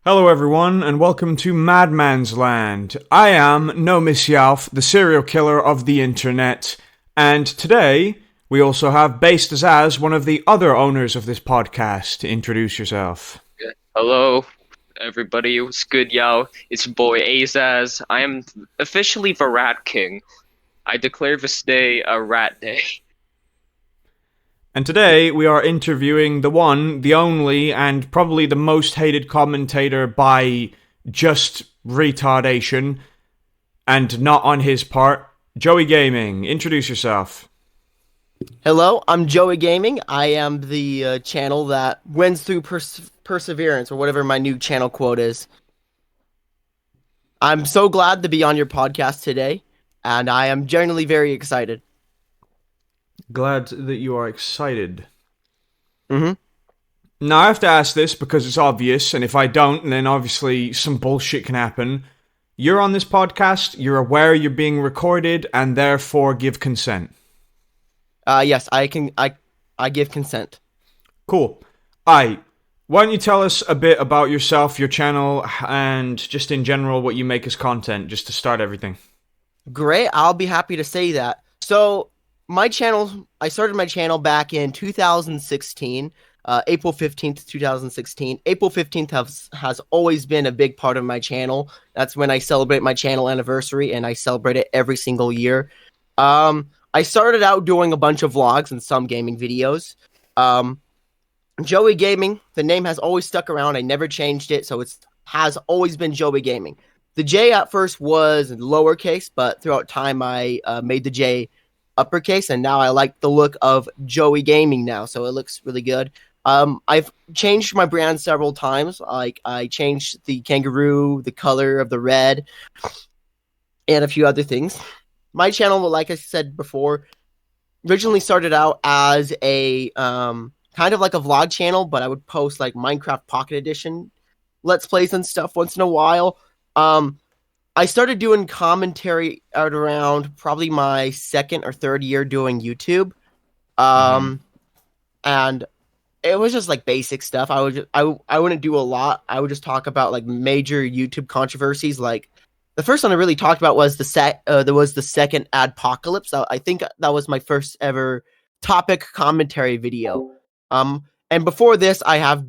Hello everyone, and welcome to Madman's Land. I am No Miss Yalf, the serial killer of the internet, and today we also have Based as Az, one of the other owners of this podcast. Introduce yourself. Hello, everybody. What's good, yo? It's your boy Azaz. I am officially the Rat King. I declare this day a rat day. And today we are interviewing the one, the only, and probably the most hated commentator by just retardation, and not on his part, Joey Gaming. Introduce yourself. Hello, I'm Joey Gaming. I am the channel that wins through perseverance, or whatever my new channel quote is. I'm so glad to be on your podcast today, and I am genuinely very excited. Glad that you are excited. Mm-hmm. Now, I have to ask this because it's obvious, and if I don't, then obviously some bullshit can happen. You're on this podcast, you're aware you're being recorded, and therefore give consent. Yes, I give consent. Cool. Why don't you tell us a bit about yourself, your channel, and just in general what you make as content, just to start everything. Great, I'll be happy to say that. So, I started my channel back in 2016, April 15th, 2016. April 15th has always been a big part of my channel. That's when I celebrate my channel anniversary, and I celebrate it every single year. I started out doing a bunch of vlogs and some gaming videos. Joey Gaming, the name has always stuck around. I never changed it, so it has always been Joey Gaming. The J at first was lowercase, but throughout time I made the J uppercase, and now I like the look of Joey Gaming now, so it looks really good. I've changed my brand several times. Like, I changed the kangaroo, the color of the red, and a few other things. My channel, like I said before, originally started out as a kind of like a vlog channel, but I would post like Minecraft Pocket Edition Let's Plays and stuff once in a while. I started doing commentary at around probably my second or third year doing YouTube. And it was just like basic stuff. I wouldn't do a lot. I would just talk about like major YouTube controversies. Like, the first one I really talked about was the second adpocalypse. I think that was my first ever topic commentary video. And before this I actually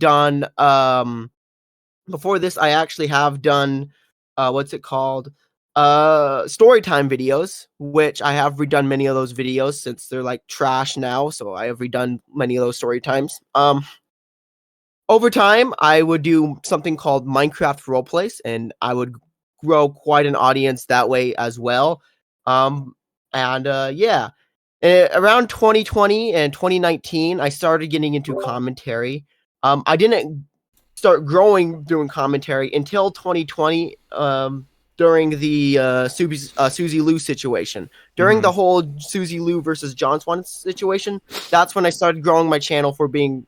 have done what's it called? Storytime videos, which I have redone many of those videos since they're like trash now, so I have redone many of those story times. Over time, I would do something called Minecraft roleplays, and I would grow quite an audience that way as well. Yeah. Around 2020 and 2019, I started getting into commentary. I didn't start doing commentary until 2020, during the Susie Lou situation. During the whole Susie Lou versus John Swan situation, that's when I started growing my channel for doing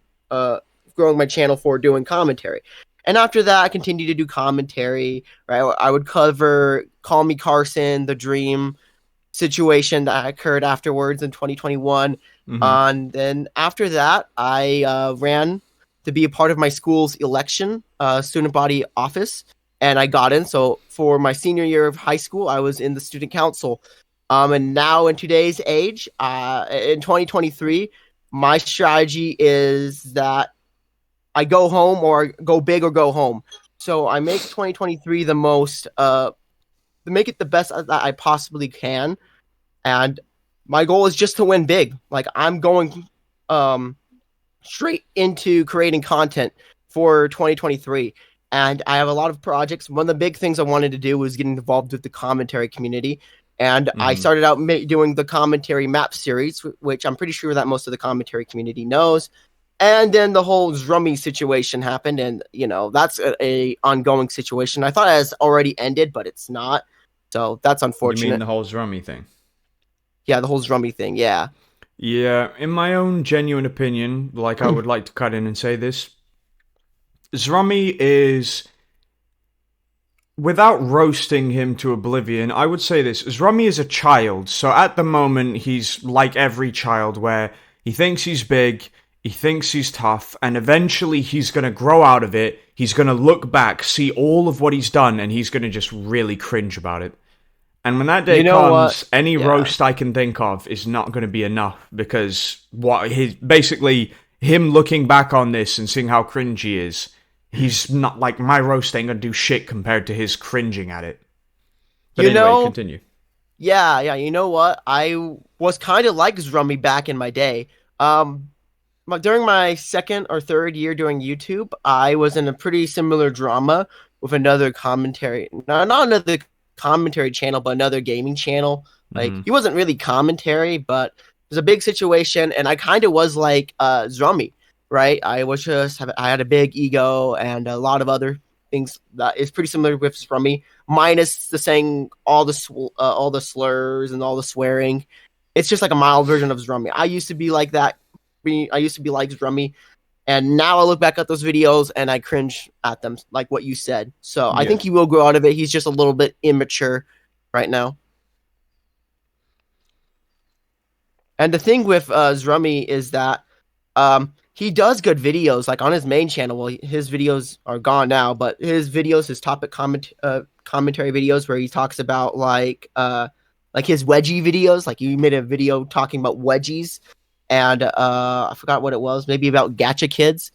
commentary. And after that, I continued to do commentary. Right, I would cover Call Me Carson, the Dream situation that occurred afterwards in 2021. And then after that, I ran to be a part of my school's election, student body office, and I got in. So for my senior year of high school, I was in the student council. And now in today's age, in 2023, my strategy is that I go home or go big or go home. So I make 2023 to make it the best that I possibly can. And my goal is just to win big. Like, I'm going straight into creating content for 2023. And I have a lot of projects. One of the big things I wanted to do was get involved with the commentary community. And I started out doing the commentary map series, which I'm pretty sure that most of the commentary community knows. And then the whole Zrummy situation happened, and that's a ongoing situation. I thought it has already ended, but it's not. So that's unfortunate. You mean the whole Zrummy thing? Yeah, the whole Zrummy thing. Yeah. Yeah, in my own genuine opinion, like, I would like to cut in and say this. Zrummy is, without roasting him to oblivion, I would say this. Zrummy is a child, so at the moment he's like every child, where he thinks he's big, He thinks he's tough, and eventually he's going to grow out of it. He's going to look back, see all of what he's done, and he's going to just really cringe about it. And when that day comes, any roast I can think of is not going to be enough, because basically him looking back on this and seeing how cringe he is, he's not like, my roast ain't going to do shit compared to his cringing at it. But anyway, continue. Yeah, you know what? I was kind of like Zrummy back in my day. During my second or third year doing YouTube, I was in a pretty similar drama with another commentary, not another commentary channel, but another gaming channel. Like, he wasn't really commentary, but it was a big situation, and I kind of was like Zrummy, right? I had a big ego and a lot of other things that is pretty similar with Zrummy, minus the saying all the slurs and all the swearing. It's just like a mild version of Zrummy. I used to be like that. I used to be like Zrummy, and now I look back at those videos and I cringe at them, like what you said. So I think he will grow out of it. He's just a little bit immature right now. And the thing with Zrummy is that he does good videos, like on his main channel. Well, his videos are gone now, but his topic commentary videos where he talks about like his wedgie videos. Like, you made a video talking about wedgies, and I forgot what it was, maybe about gacha kids.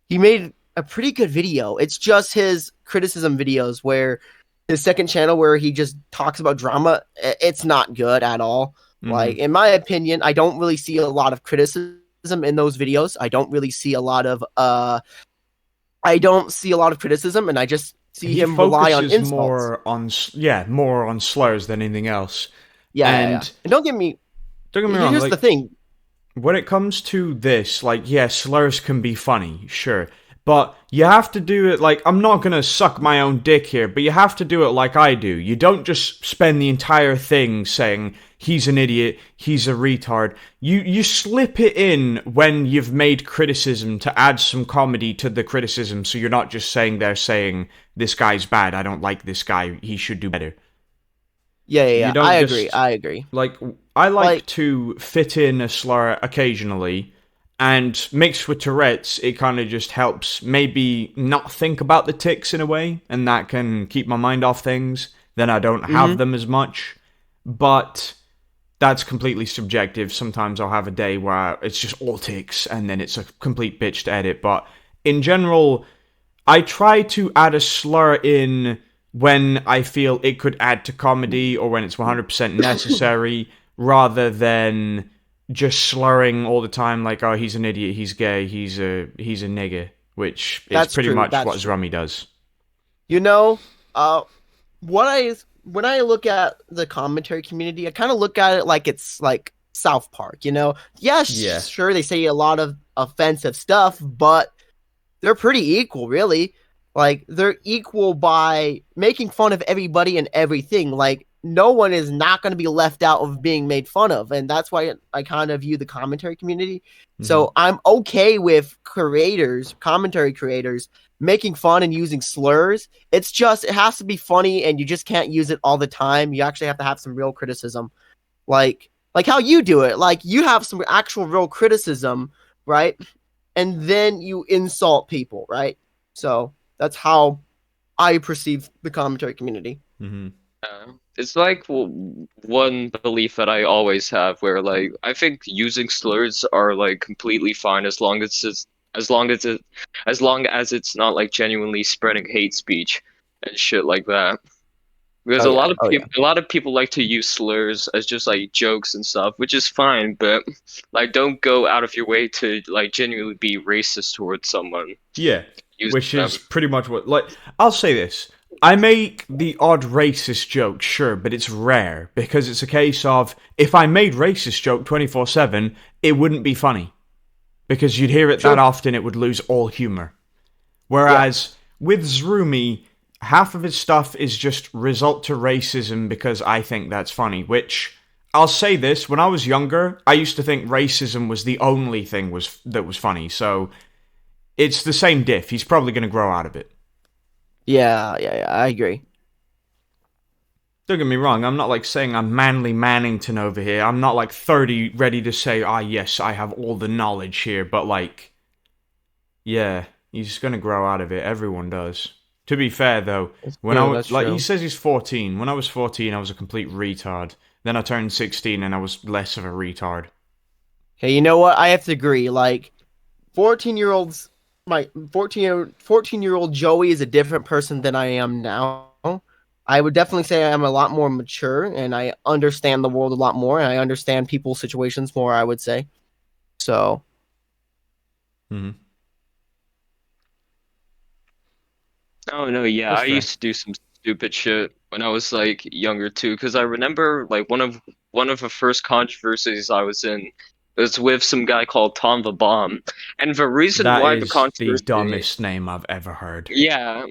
He made a pretty good video. It's just his criticism videos, where his second channel where he just talks about drama, it's not good at all. Like, in my opinion, I don't really see a lot of criticism in those videos. I don't really see a lot of criticism, and I just see him rely on insults. more on slurs than anything else. And don't get me wrong. Here's the thing. When it comes to this, like, slurs can be funny, sure. But you have to do it like, I'm not going to suck my own dick here, but you have to do it like I do. You don't just spend the entire thing saying, he's an idiot, he's a retard. You slip it in when you've made criticism to add some comedy to the criticism, so you're not just saying, this guy's bad, I don't like this guy, he should do better. Yeah. I agree. Like, I like to fit in a slur occasionally, and mixed with Tourette's, it kind of just helps maybe not think about the tics in a way, and that can keep my mind off things. Then I don't have them as much. But that's completely subjective. Sometimes I'll have a day where it's just all tics, and then it's a complete bitch to edit. But in general, I try to add a slur in when I feel it could add to comedy, or when it's 100% necessary, rather than just slurring all the time, like, oh, he's an idiot, he's gay, he's a nigger, which is pretty much what Zrummy does. You know, when I look at the commentary community, I kind of look at it like it's like South Park, you know? Sure, they say a lot of offensive stuff, but they're pretty equal, really. Like, they're equal by making fun of everybody and everything. Like, no one is not going to be left out of being made fun of. And that's why I kind of view the commentary community. So I'm okay with commentary creators, making fun and using slurs. It's just, it has to be funny, and you just can't use it all the time. You actually have to have some real criticism. Like how you do it. Like, you have some actual real criticism, right? And then you insult people, right? So that's how I perceive the commentary community. It's like one belief that I always have, where like I think using slurs are like completely fine as long as it's not like genuinely spreading hate speech and shit like that. Because a lot of people like to use slurs as just like jokes and stuff, which is fine, but like, don't go out of your way to like genuinely be racist towards someone. Yeah, which is pretty much what, like, I'll say this. I make the odd racist joke, sure, but it's rare, because it's a case of, if I made racist joke 24/7, it wouldn't be funny. Because you'd hear it that often, it would lose all humor. Whereas with Zrummy, half of his stuff is just result to racism because I think that's funny, which, I'll say this, when I was younger, I used to think racism was the only thing that was funny, so it's the same diff. He's probably going to grow out of it. Yeah, I agree. Don't get me wrong, I'm not like saying I'm Manly Mannington over here. I'm not like 30 ready to say, ah, yes, I have all the knowledge here, but like, yeah, he's gonna grow out of it. Everyone does. To be fair though, That's when true. That's like he true. says he's 14. When I was 14, I was a complete retard. Then I turned 16 and I was less of a retard. Okay, you know what? I have to agree. Like 14-year-olds, my 14-year-old Joey is a different person than I am now. I would definitely say I'm a lot more mature and I understand the world a lot more and I understand people's situations more, I would say. So, Hmm. Oh no, yeah, That's I fair. used to do some stupid shit when I was like younger too, because I remember like one of the first controversies I was in was with some guy called Tom the Bomb, and the reason That why the is the controversy, dumbest name I've ever heard. yeah,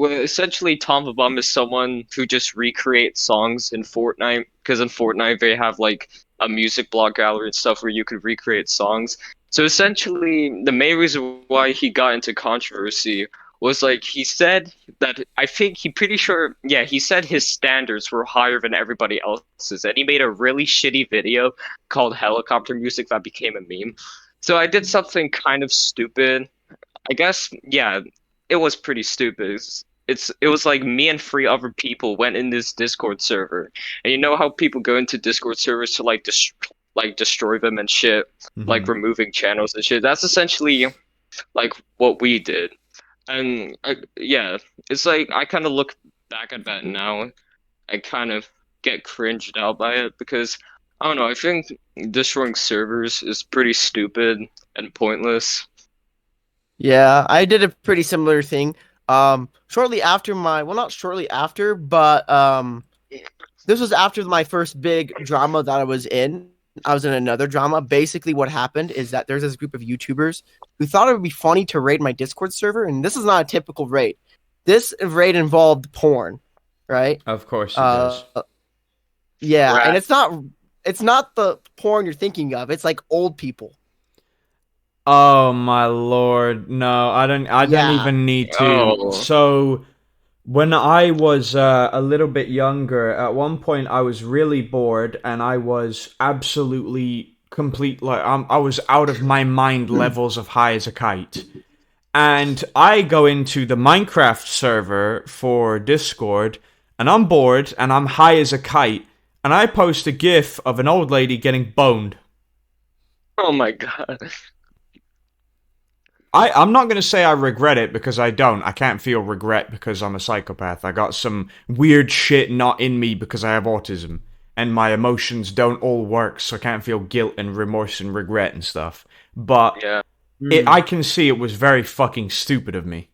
essentially Tom the Bomb is someone who just recreates songs in Fortnite, because in Fortnite they have like a music blog gallery and stuff where you could recreate songs. So essentially, the main reason why he got into controversy was like he said that I think he pretty sure, yeah, he said his standards were higher than everybody else's, and he made a really shitty video called Helicopter Music that became a meme. So I did something kind of stupid. I guess, yeah, it was pretty stupid. It was like me and three other people went in this Discord server, and you know how people go into Discord servers to like destroy them and shit, like Hmm. removing channels and shit. That's essentially like what we did. And yeah, it's like I kind of look back at that now. I kind of get cringed out by it because I don't know. I think destroying servers is pretty stupid and pointless. yeah, I did a pretty similar thing. Shortly after my, well, not shortly after, but this was after my first big drama that I was in. I was in another drama. Basically, what happened is that there's this group of YouTubers who thought it would be funny to raid my Discord server, and this is not a typical raid. This raid involved porn, right? Of course it Uh, does. yeah, and Right. it's not the porn you're thinking of. It's like old people. Oh my lord. No, I don't Yeah. even need to. Oh. So when I was a little bit younger, at one point I was really bored and I was absolutely complete like I was out of my mind levels of high as a kite. And I go into the Minecraft server for Discord and I'm bored and I'm high as a kite and I post a gif of an old lady getting boned. Oh my God. I'm not going to say I regret it because I don't. I can't feel regret because I'm a psychopath. I got some weird shit not in me because I have autism. And my emotions don't all work, so I can't feel guilt and remorse and regret and stuff. But Yeah. I Mm. can see it was very fucking stupid of me.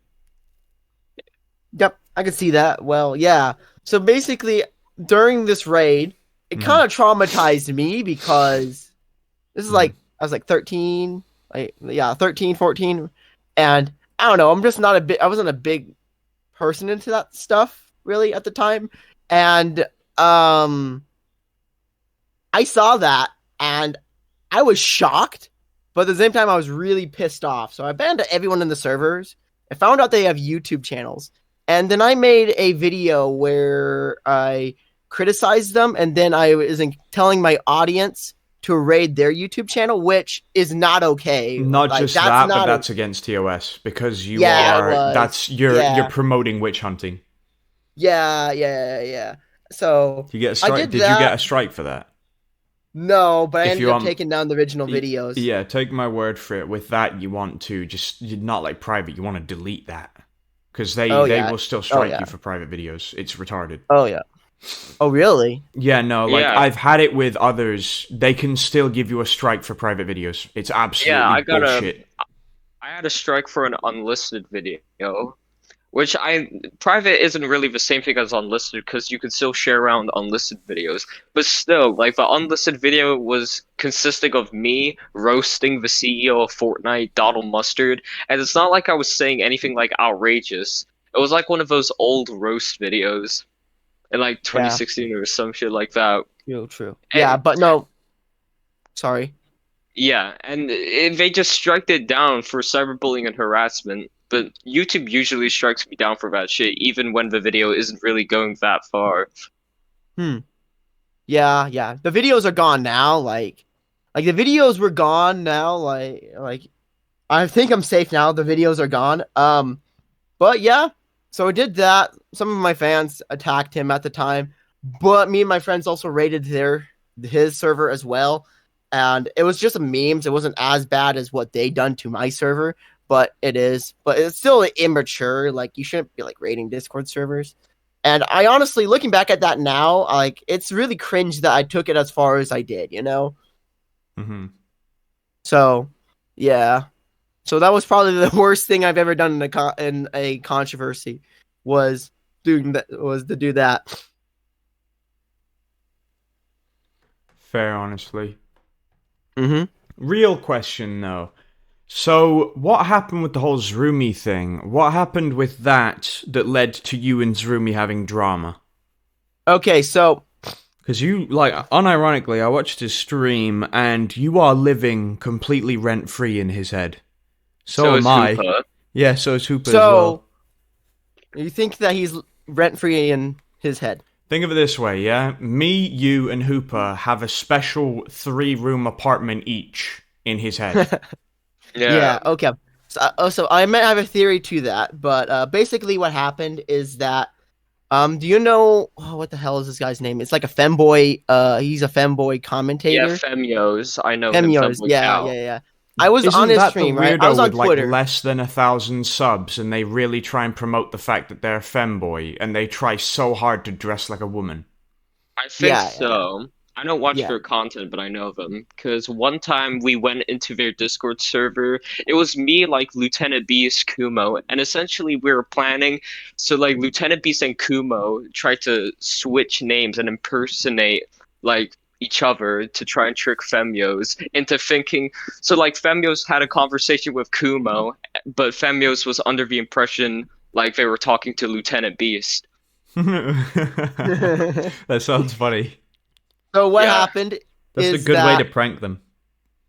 Yep, I can see that. Well, yeah. So basically, during this raid, it Hmm. kind of traumatized me because this is Hmm. like I was like 13, like yeah, 13, 14, and I don't know, I wasn't a big person into that stuff really at the time. And um I saw that and I was shocked, but at the same time I was really pissed off. So I banned everyone in the servers. I found out they have YouTube channels. And then I made a video where I criticized them and then I was telling my audience to raid their YouTube channel, which is not okay. Not Like just that's that, but not a that's against TOS because you yeah, it are was. that's you're Yeah. promoting witch hunting. Yeah. So Do you get a I strike? did Did you get a that. strike for that? No, but I If ended you up taking down the original videos. yeah, take my word for it. With that, you want to just you're not like private. You want to delete that because Oh they yeah. will still Oh strike yeah. you for private videos. It's retarded. Oh yeah. Oh really? Yeah, no, like Yeah. I've had it with others. They can still give you a strike for private videos. It's Yeah, absolutely bullshit. I had a strike for an unlisted video, which I private isn't really the same thing as unlisted because you can still share around unlisted videos. But still, like the unlisted video was consisting of me roasting the CEO of Fortnite, Donald Mustard, and it's not like I was saying anything like outrageous. It was like one of those old roast videos in like Yeah. 2016 or some shit like that. True. Yeah, And but no. Sorry. yeah, and they just striked it down for cyberbullying and harassment. But YouTube usually strikes me down for that shit, even when the video isn't really going that far. Hmm. Yeah. The videos are gone now. Like the videos were gone now. Like I think I'm safe now. The videos are gone. But yeah. So I did that. Some of my fans attacked him at the time, but me and my friends also raided his server as well. And it was just memes. It wasn't as bad as what they done to my server, but it is. But it's still immature. Like you shouldn't be like raiding Discord servers. And I honestly, looking back at that now, like it's really cringe that I took it as far as I did, you know? Mm-hmm. So, yeah. So that was probably the worst thing I've ever done in a controversy was to do that. Fair, honestly. Mm-hmm. Real question though. So, what happened with the whole Zrumi thing? What happened with that led to you and Zrumi having drama? Okay, so Because you, like, unironically, I watched his stream and you are living completely rent free in his head. So is am I. Hoopa. Yeah, so is Hooper as so well. you think that he's rent free in his head? Think of it this way, yeah? Me, you, and Hooper have a special 3-room apartment each in his head. Yeah. Yeah. Okay. So I might have a theory to that, but basically what happened is that do you know what the hell is this guy's name? It's like a femboy. He's a femboy Yeah, commentator. Femios. I know him, Femios. Femboy Cow. Yeah. I was on Isn't his that the stream, right? I weirdo was on with, like, Twitter. less than 1,000 subs and they really try and promote the fact that they're a femboy and they try so hard to dress like a woman? I think Yeah. so. I don't watch Yeah. their content, but I know them. Because one time we went into their Discord server, it was me, like Lieutenant Beast, Kumo, and essentially we were planning. So, like, Lieutenant Beast and Kumo tried to switch names and impersonate, like, each other to try and trick Femios into thinking. So, like, Femios had a conversation with Kumo, but Femios was under the impression, like, they were talking to Lieutenant Beast. That sounds funny. So what Yeah. happened That's a is good way to that prank them.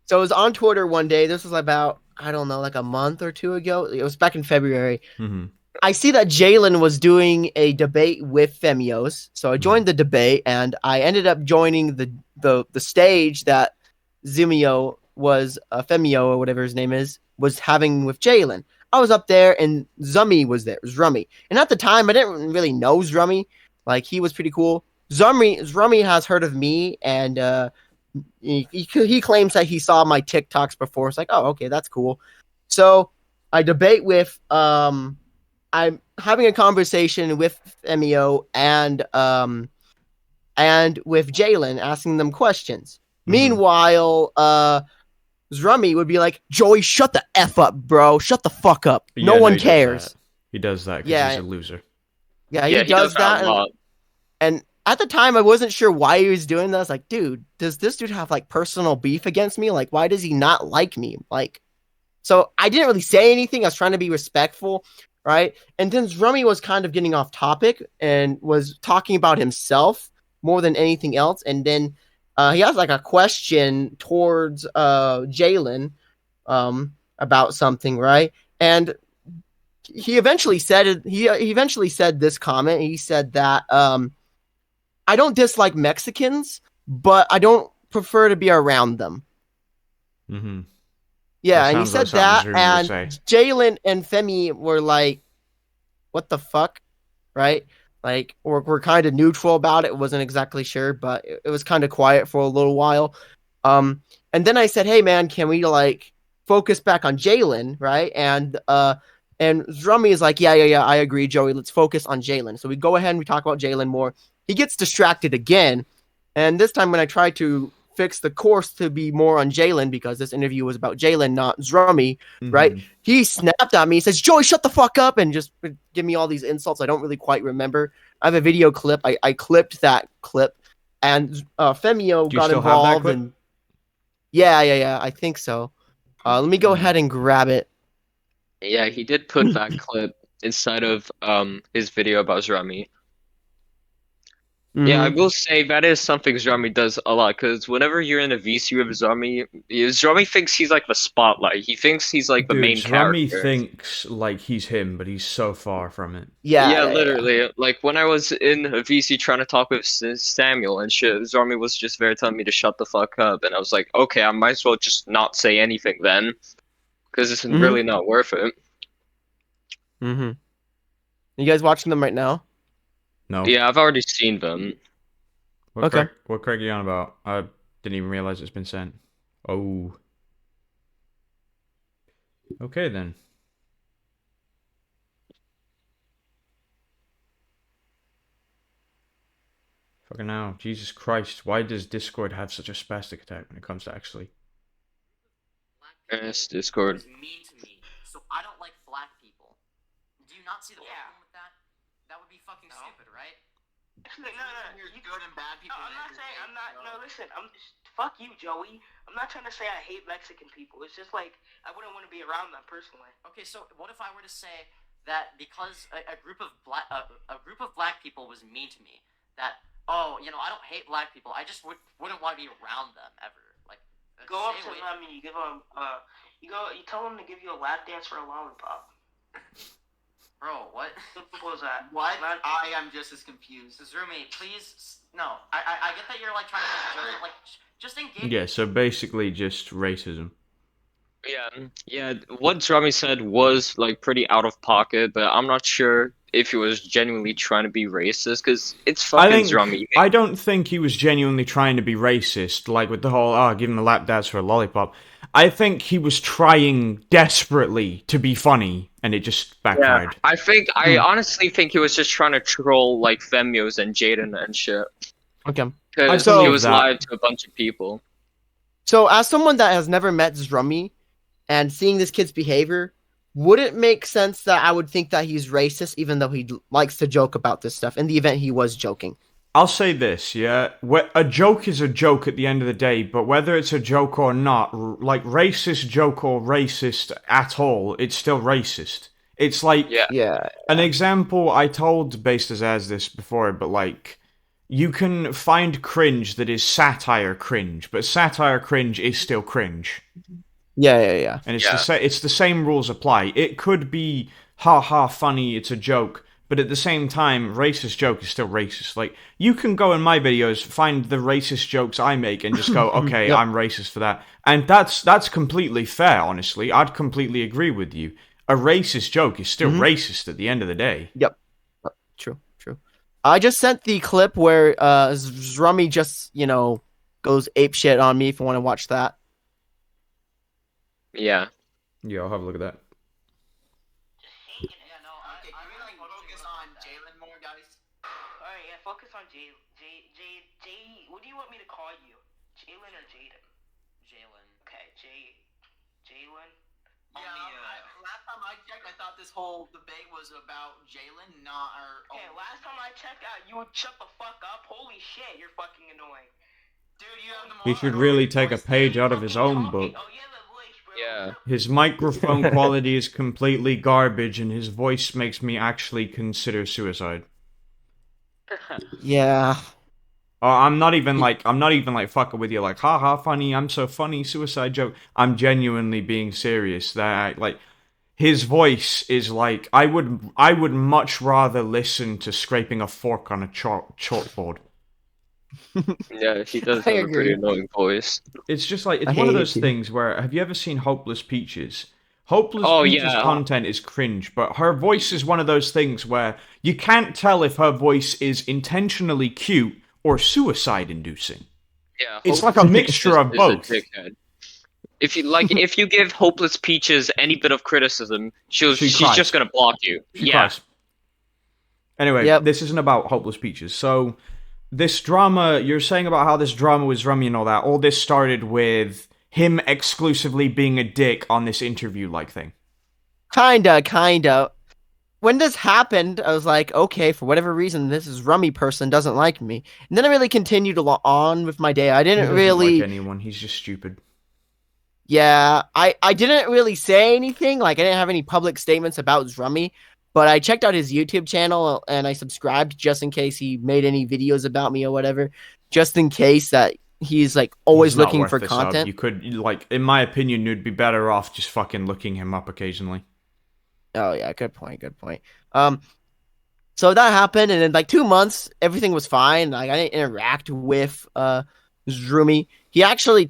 so I was on Twitter one day. This was about I don't know, like a month or two ago. It was back in February. Mm-hmm. I see that Jalen was doing a debate with Femios, so I joined the debate, and I ended up joining the stage that Zumio was Femio or whatever his name is was having with Jalen. I was up there, and Zummy was there. It was Rummy, and at the time I didn't really know Zrummy. Like he was pretty cool. Zrummy has heard of me, and he claims that he saw my TikToks before. It's like, oh, okay, that's cool. So I debate with I'm having a conversation with Emio and with Jalen, asking them questions. Mm-hmm. Meanwhile, Zrummy would be like, Joey, shut the F up, bro. Shut the fuck up. Yeah, no one he does cares. that. He does that because Yeah. he's a loser. Yeah, Yeah, he does that. a lot. And at the time, I wasn't sure why he was doing that. I was like, dude, does this dude have like personal beef against me? Like, why does he not like me? Like, so I didn't really say anything. I was trying to be respectful, right? And then Rummy was kind of getting off topic and was talking about himself more than anything else. And then he has like a question towards Jalen about something, right? And he eventually said he eventually said this comment. He said that I don't dislike Mexicans, but I don't prefer to be around them. Mm-hmm. Yeah, and he said that, and Jalen and Femi were like, "What the fuck?" Right? Like, we're kind of neutral about it. Wasn't exactly sure, but it was kind of quiet for a little while. And then I said, "Hey, man, can we like focus back on Jalen?" Right? And Zrummy is like, "Yeah, I agree, Joey. Let's focus on Jalen." So we go ahead and we talk about Jalen more. He gets distracted again, and this time when I try to fix the course to be more on Jalen because this interview was about Jalen, not Zrummy, right? He snapped at me, says, Joey, shut the fuck up, and just give me all these insults I don't really quite remember. I have a video clip. I clipped that clip, and Femio got involved. And yeah, I think so. Let me go ahead and grab it. Yeah, he did put that clip inside of his video about Zrummy. Yeah, I Mhm. will say that is something Zrami does a lot, because whenever you're in a VC with Zrami thinks he's like the spotlight. He thinks he's like the Dude, main Rummy character. thinks like he's him, but he's so far from it. Yeah, Yeah, yeah, yeah. literally. Like when I was in a VC trying to talk with Samuel and shit, Zarmi was just there telling me to shut the fuck up, and I was like, okay, I might as well just not say anything then, because it's Mhm. really not worth it. Mhm. You guys watching them right now? No. Yeah, I've already seen them. Okay. What Craig are you on about? I didn't even realize it's been sent. Oh. Okay then. Fucking now. Jesus Christ. Why does Discord have such a spastic attack when it comes to actually? Yes, Discord. Was mean to me, so I don't like black people. Do you not see the problem with that? That would be fucking stupid, right? No, you good and bad people. I'm not saying I'm not. No, listen. Fuck you, Joey. I'm not trying to say I hate Mexican people. It's just like I wouldn't want to be around them personally. Okay, so what if I were to say that because a group of black people was mean to me, that I don't hate black people. I just wouldn't want to be around them ever. Like Go up to them and you give them. You tell them to give you a lap dance for a lollipop. Bro, what? Simple as that. What? I am just as confused. Zrumi, please. No, I get that you're like trying to make a joke, but like just engage. Yeah, so basically just racism. Yeah. What Zrami said was like pretty out of pocket, but I'm not sure if he was genuinely trying to be racist, because it's fucking Zrami. I don't think he was genuinely trying to be racist, like with the whole, give him a lap dance for a lollipop. I think he was trying desperately to be funny, and it just backfired. Yeah, I honestly think he was just trying to troll like Femios and Jaden and shit. Okay. Because So- he was live to a bunch of people. So, as someone that has never met Zrummy and seeing this kid's behavior, would it make sense that I would think that he's racist, even though he likes to joke about this stuff? In the event he was joking. I'll say this, yeah. A joke is a joke at the end of the day, but whether it's a joke or not, like racist joke or racist at all, it's still racist. It's like Yeah. an example. I told Bastas as this before, but like you can find cringe that is satire cringe, but satire cringe is still cringe. Yeah. And it's the same rules apply. It could be ha funny, it's a joke. But at the same time, racist joke is still racist. Like, you can go in my videos, find the racist jokes I make, and just go, okay, Yep. I'm racist for that. And that's completely fair, honestly. I'd completely agree with you. A racist joke is still racist at the end of the day. Yep. True. I just sent the clip where Zrummy just, goes apeshit on me if you want to watch that. Yeah. Yeah, I'll have a look at that. Yeah, no, okay, can we like focus on Jalen more, guys? Alright, yeah, focus on Jay. What do you want me to call you? Jalen or Jaden? Jalen. Okay, Jalen. Last time I checked, I thought this whole debate was about Jalen, not our. Okay, last time I checked out, you would shut the fuck up. Holy shit, you're fucking annoying. Dude, you have the He should really take a page out of his own book. Oh, yeah, the voice, bro. Yeah. His microphone quality is completely garbage, and his voice makes me actually consider suicide. Yeah. I'm not even like fucking with you, like, haha, funny, I'm so funny, suicide joke. I'm genuinely being serious. That like, his voice is like, I would much rather listen to scraping a fork on a chalkboard. Yeah, he does I have a pretty agree. annoying voice. It's just like, I it's one of hate those it. things where, have you ever seen Hopeless Peaches? Hopeless Oh, Peaches yeah. content is cringe, but her voice is one of those things where you can't tell if her voice is intentionally cute or suicide-inducing. Yeah, It's like a mixture of is both. a dickhead. If you give Hopeless Peaches any bit of criticism, she's cries. just gonna block you. She Yeah. cries. Anyway, Yep. This isn't about Hopeless Peaches. So, this drama, you're saying about how this drama was rummy and all that, all this started with him exclusively being a dick on this interview-like thing. Kinda. When this happened, I was like, okay, for whatever reason, this Rummy person doesn't like me. And then I really continued on with my day. I He didn't doesn't really... like anyone, he's just stupid. Yeah, I didn't really say anything. Like, I didn't have any public statements about Zrummy. But I checked out his YouTube channel and I subscribed just in case he made any videos about me or whatever, just in case that he's like always He's not looking worth for the sub. content. You could, like, in my opinion, you'd be better off just fucking looking him up occasionally. Oh yeah, good point. So that happened, and in like 2 months, everything was fine. Like I didn't interact with Zrumi. He actually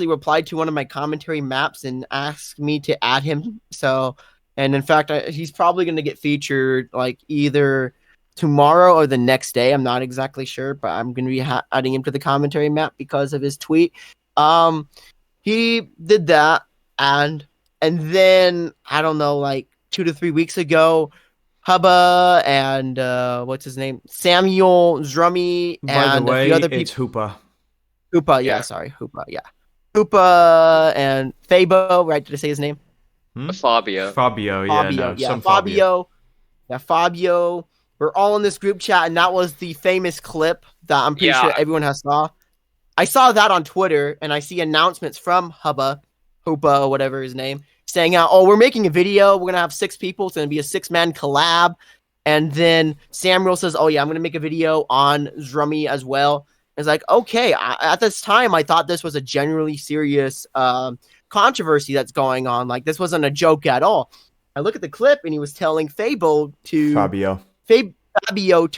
replied to one of my commentary maps and asked me to add him. So, and in fact, he's probably going to get featured like either tomorrow or the next day. I'm not exactly sure, but I'm going to be adding him to the commentary map because of his tweet. He did that, and then I don't know, like 2 to 3 weeks ago, Hubba and what's his name? Samuel, Zrummy, and By the way, a few other people. it's Hoopa. Hoopa, yeah, sorry, Hoopa, yeah. Hoopa and Fabo, right? Did I say his name? Fabio. Fabio, yeah, no, yeah, some Fabio. Yeah, Fabio. We're all in this group chat, and that was the famous clip that I'm pretty sure everyone has saw. I saw that on Twitter, and I see announcements from Hoopa, or whatever his name, saying, "Oh, we're making a video. We're gonna have 6 people. It's gonna be a 6-man collab." And then Samuel says, "Oh yeah, I'm gonna make a video on Zrummy as well." It's like, okay. At this time, I thought this was a genuinely serious controversy that's going on. Like this wasn't a joke at all. I look at the clip, and he was telling Fabio to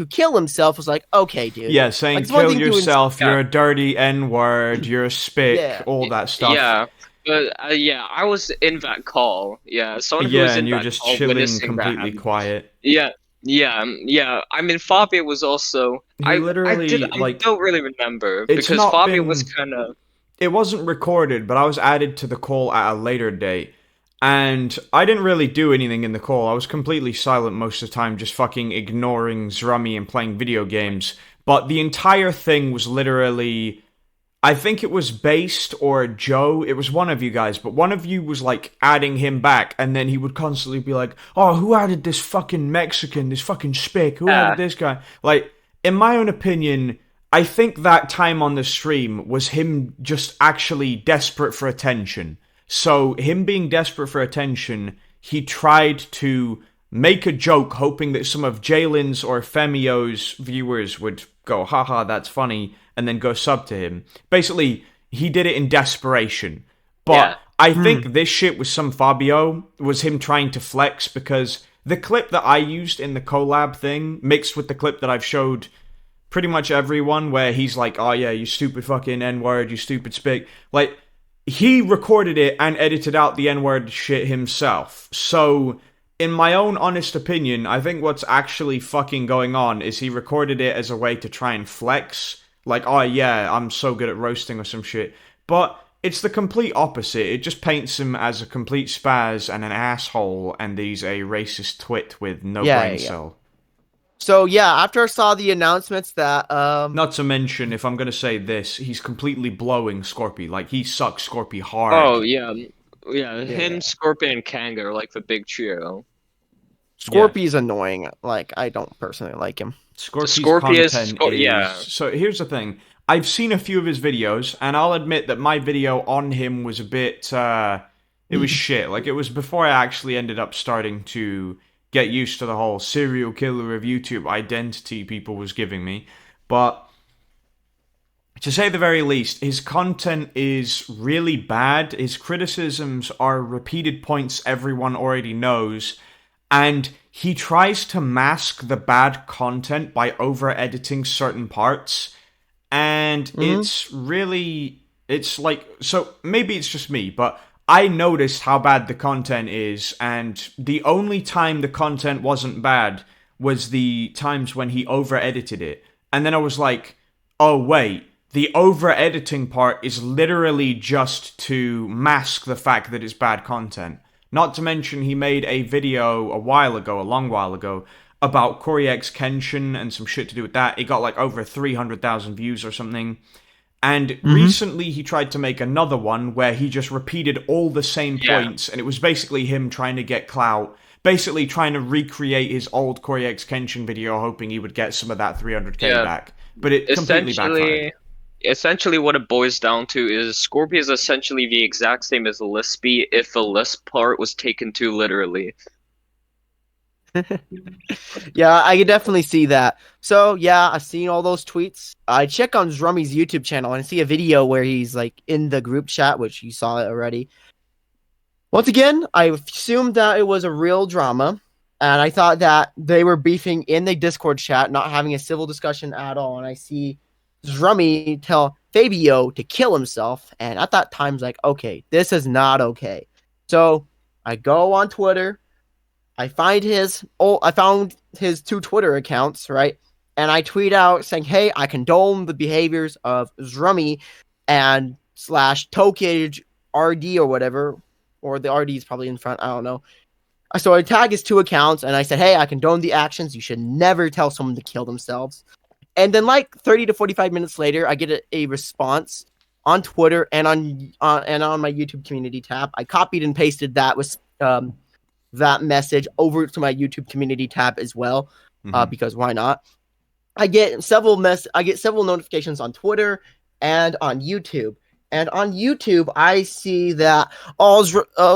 kill himself. I was like, okay, dude. Yeah, saying like, kill yourself, you're a dirty N-word, you're a spick, all that stuff. Yeah, but I was in that call. Yeah, someone who yeah, was in and you're that just call chilling witnessing completely that. quiet. Yeah. I mean, Fabio was also. I don't really remember because Fabio was kind of. It wasn't recorded, but I was added to the call at a later date. And I didn't really do anything in the call. I was completely silent most of the time, just fucking ignoring Zrummy and playing video games. But the entire thing was literally... I think it was Based or Joe. It was one of you guys, but one of you was like adding him back, and then he would constantly be like, "Oh, who added this fucking Mexican, this fucking spick? Who added this guy?" Like, in my own opinion, I think that time on the stream was him just actually desperate for attention. So, him being desperate for attention, he tried to make a joke hoping that some of Jalen's or Femio's viewers would go, "Haha, that's funny," and then go sub to him. Basically, he did it in desperation. But I think this shit with some Fabio was him trying to flex, because the clip that I used in the collab thing, mixed with the clip that I've showed pretty much everyone, where he's like, "Oh yeah, you stupid fucking N-word, you stupid spick." Like, he recorded it and edited out the N-word shit himself. So, in my own honest opinion, I think what's actually fucking going on is he recorded it as a way to try and flex. Like, "Oh yeah, I'm so good at roasting," or some shit. But it's the complete opposite. It just paints him as a complete spaz and an asshole, and he's a racist twit with no brain cell. So yeah, after I saw the announcements that not to mention, if I'm gonna say this, he's completely blowing Scorpy. Like, he sucks Scorpy hard. Oh yeah. Him, Scorpion, and Kanga are like the big trio. Scorpy's annoying. Like, I don't personally like him. Scorpius content is... So here's the thing. I've seen a few of his videos, and I'll admit that my video on him was a bit... it was shit. Like, it was before I actually ended up starting to get used to the whole serial killer of YouTube identity people was giving me. But to say the very least, his content is really bad. His criticisms are repeated points everyone already knows. And he tries to mask the bad content by over-editing certain parts. And it's really... It's like... So, maybe it's just me, but I noticed how bad the content is, and the only time the content wasn't bad was the times when he over-edited it. And then I was like, oh wait, the over-editing part is literally just to mask the fact that it's bad content. Not to mention, he made a video a long while ago, about Corey X Kenshin and some shit to do with that. It got like over 300,000 views or something. And recently he tried to make another one where he just repeated all the same points, and it was basically him trying to get clout, basically trying to recreate his old Corey X Kenshin video, hoping he would get some of that 300k back. But it completely backfired. Essentially what it boils down to is Scorpio is essentially the exact same as Lispy if the Lisp part was taken too literally. Yeah, I could definitely see that. So yeah, I've seen all those tweets. I check on Zrummy's YouTube channel and I see a video where he's like in the group chat, which you saw it already. Once again, I assumed that it was a real drama, and I thought that they were beefing in the Discord chat, not having a civil discussion at all. And I see Zrummy tell Fabio to kill himself, and at that time, I was like, okay, this is not okay. So I go on Twitter. I found his two Twitter accounts, right? And I tweet out saying, "Hey, I condone the behaviors of Zrummy and slash Tokage RD or whatever, or the RD is probably in front. I don't know." So I tag his two accounts and I said, "Hey, I condone the actions. You should never tell someone to kill themselves." And then, like 30 to 45 minutes later, I get a response on Twitter and on my YouTube community tab. I copied and pasted that message over to my YouTube community tab as well, because why not? I get several notifications on Twitter and on YouTube. And on YouTube, I see that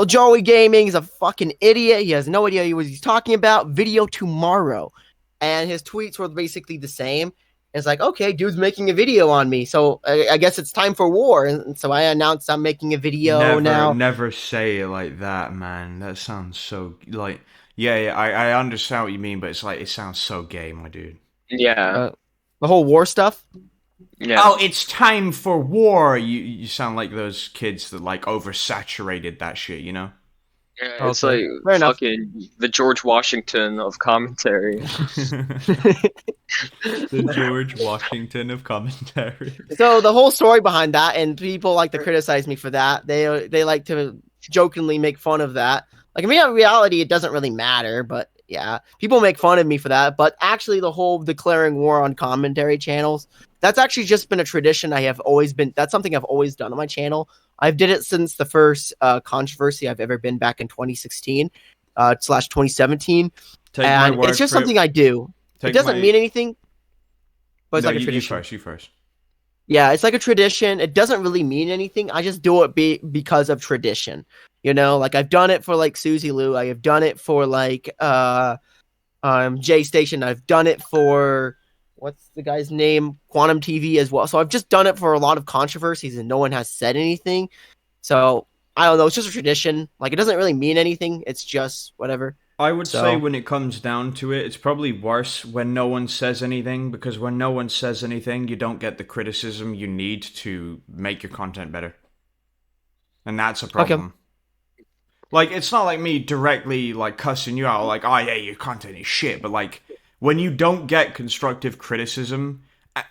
Joey Gaming is a fucking idiot. He has no idea what he's talking about. Video tomorrow. And his tweets were basically the same. It's like, okay, dude's making a video on me, so I guess it's time for war. And so I announced I'm making a video now. Never say it like that, man. That sounds so like, yeah. I understand what you mean, but it's like it sounds so gay, my dude. Yeah. The whole war stuff. Yeah. Oh, it's time for war. You sound like those kids that like oversaturated that shit, you know? Yeah, it's like fucking the George Washington of commentary. The George Washington of commentary. So the whole story behind that, and people like to criticize me for that. They like to jokingly make fun of that. Like, in reality, it doesn't really matter, but yeah, people make fun of me for that. But actually, the whole declaring war on commentary channels, that's actually just been a tradition that's something I've always done on my channel. I've did it since the first controversy I've ever been back in 2016 / 2017. And it's just something I do. It doesn't mean anything, but it's like a tradition. You first. Yeah, it's like a tradition. It doesn't really mean anything. I just do it because of tradition. You know, like I've done it for like Susie Lou. I have done it for like J Station. I've done it for what's the guy's name? Quantum TV as well. So I've just done it for a lot of controversies and no one has said anything. So I don't know. It's just a tradition. Like, it doesn't really mean anything. It's just whatever. I would say when it comes down to it, it's probably worse when no one says anything, because when no one says anything, you don't get the criticism you need to make your content better. And that's a problem. Okay. Like, it's not like me directly, like, cussing you out, like, oh yeah, your content is shit, but like, when you don't get constructive criticism,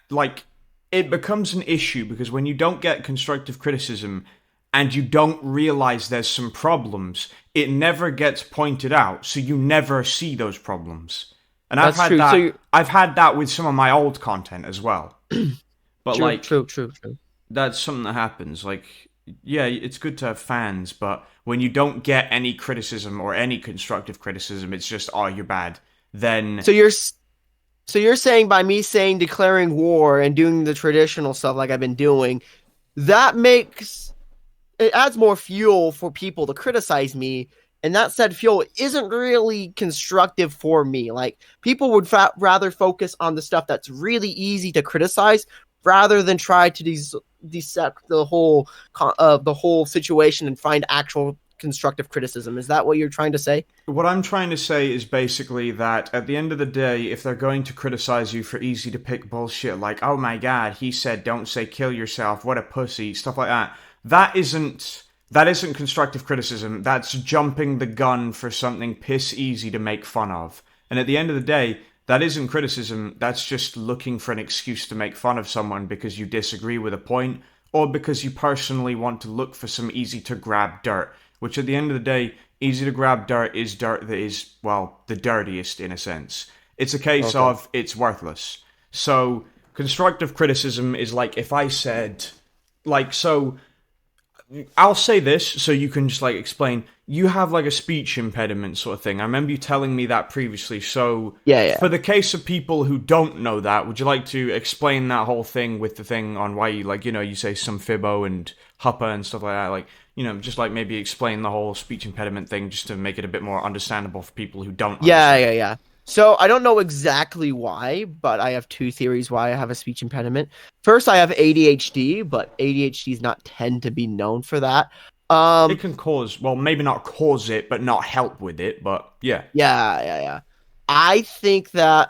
like, it becomes an issue, because when you don't get constructive criticism and you don't realize there's some problems, it never gets pointed out, so you never see those problems. And I've had that with some of my old content as well. But true. That's something that happens. Like, yeah, it's good to have fans, but when you don't get any criticism or any constructive criticism, it's just, oh, you're bad. Then So you're saying by me saying declaring war and doing the traditional stuff like I've been doing, it adds more fuel for people to criticize me, and that said fuel isn't really constructive for me. Like, people would rather focus on the stuff that's really easy to criticize rather than try to dissect the whole situation and find actual constructive criticism. Is that what you're trying to say? What I'm trying to say is basically that at the end of the day, if they're going to criticize you for easy to pick bullshit like, oh my god, he said don't say kill yourself, what a pussy, stuff like that, that isn't constructive criticism. That's jumping the gun for something piss easy to make fun of. And at the end of the day, that isn't criticism. That's just looking for an excuse to make fun of someone because you disagree with a point, or because you personally want to look for some easy to grab dirt. Which at the end of the day, easy to grab dirt is dirt that is, well, the dirtiest in a sense. It's a case of it's worthless. So constructive criticism is like if I said, like, so I'll say this so you can just like explain. You have like a speech impediment sort of thing. I remember you telling me that previously. So yeah. For the case of people who don't know that, would you like to explain that whole thing with the thing on why you, like, you know, you say some fibbo and huppa and stuff like that? Like, just like maybe explain the whole speech impediment thing just to make it a bit more understandable for people who don't Yeah, understand. yeah. So I don't know exactly why, but I have two theories why I have a speech impediment. First, I have ADHD, but ADHD is not tend to be known for that. It can cause, well, maybe not cause it, but not help with it, but yeah. Yeah. I think that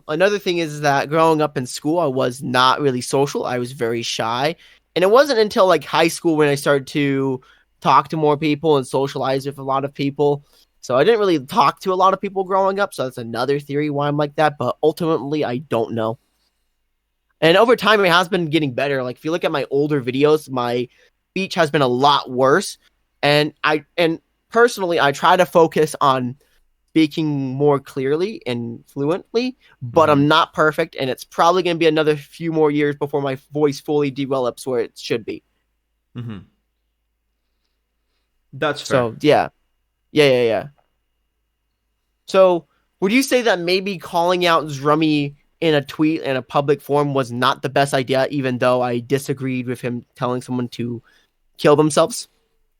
another thing is that growing up in school, I was not really social. I was very shy. And it wasn't until like high school when I started to talk to more people and socialize with a lot of people. So I didn't really talk to a lot of people growing up. So that's another theory why I'm like that. But ultimately, I don't know. And over time, it has been getting better. Like if you look at my older videos, my speech has been a lot worse. And personally, I try to focus on speaking more clearly and fluently, but I'm not perfect, and it's probably going to be another few more years before my voice fully develops where it should be. That's fair. So yeah. So would you say that maybe calling out Zrummy in a tweet in a public forum was not the best idea, even though I disagreed with him telling someone to kill themselves?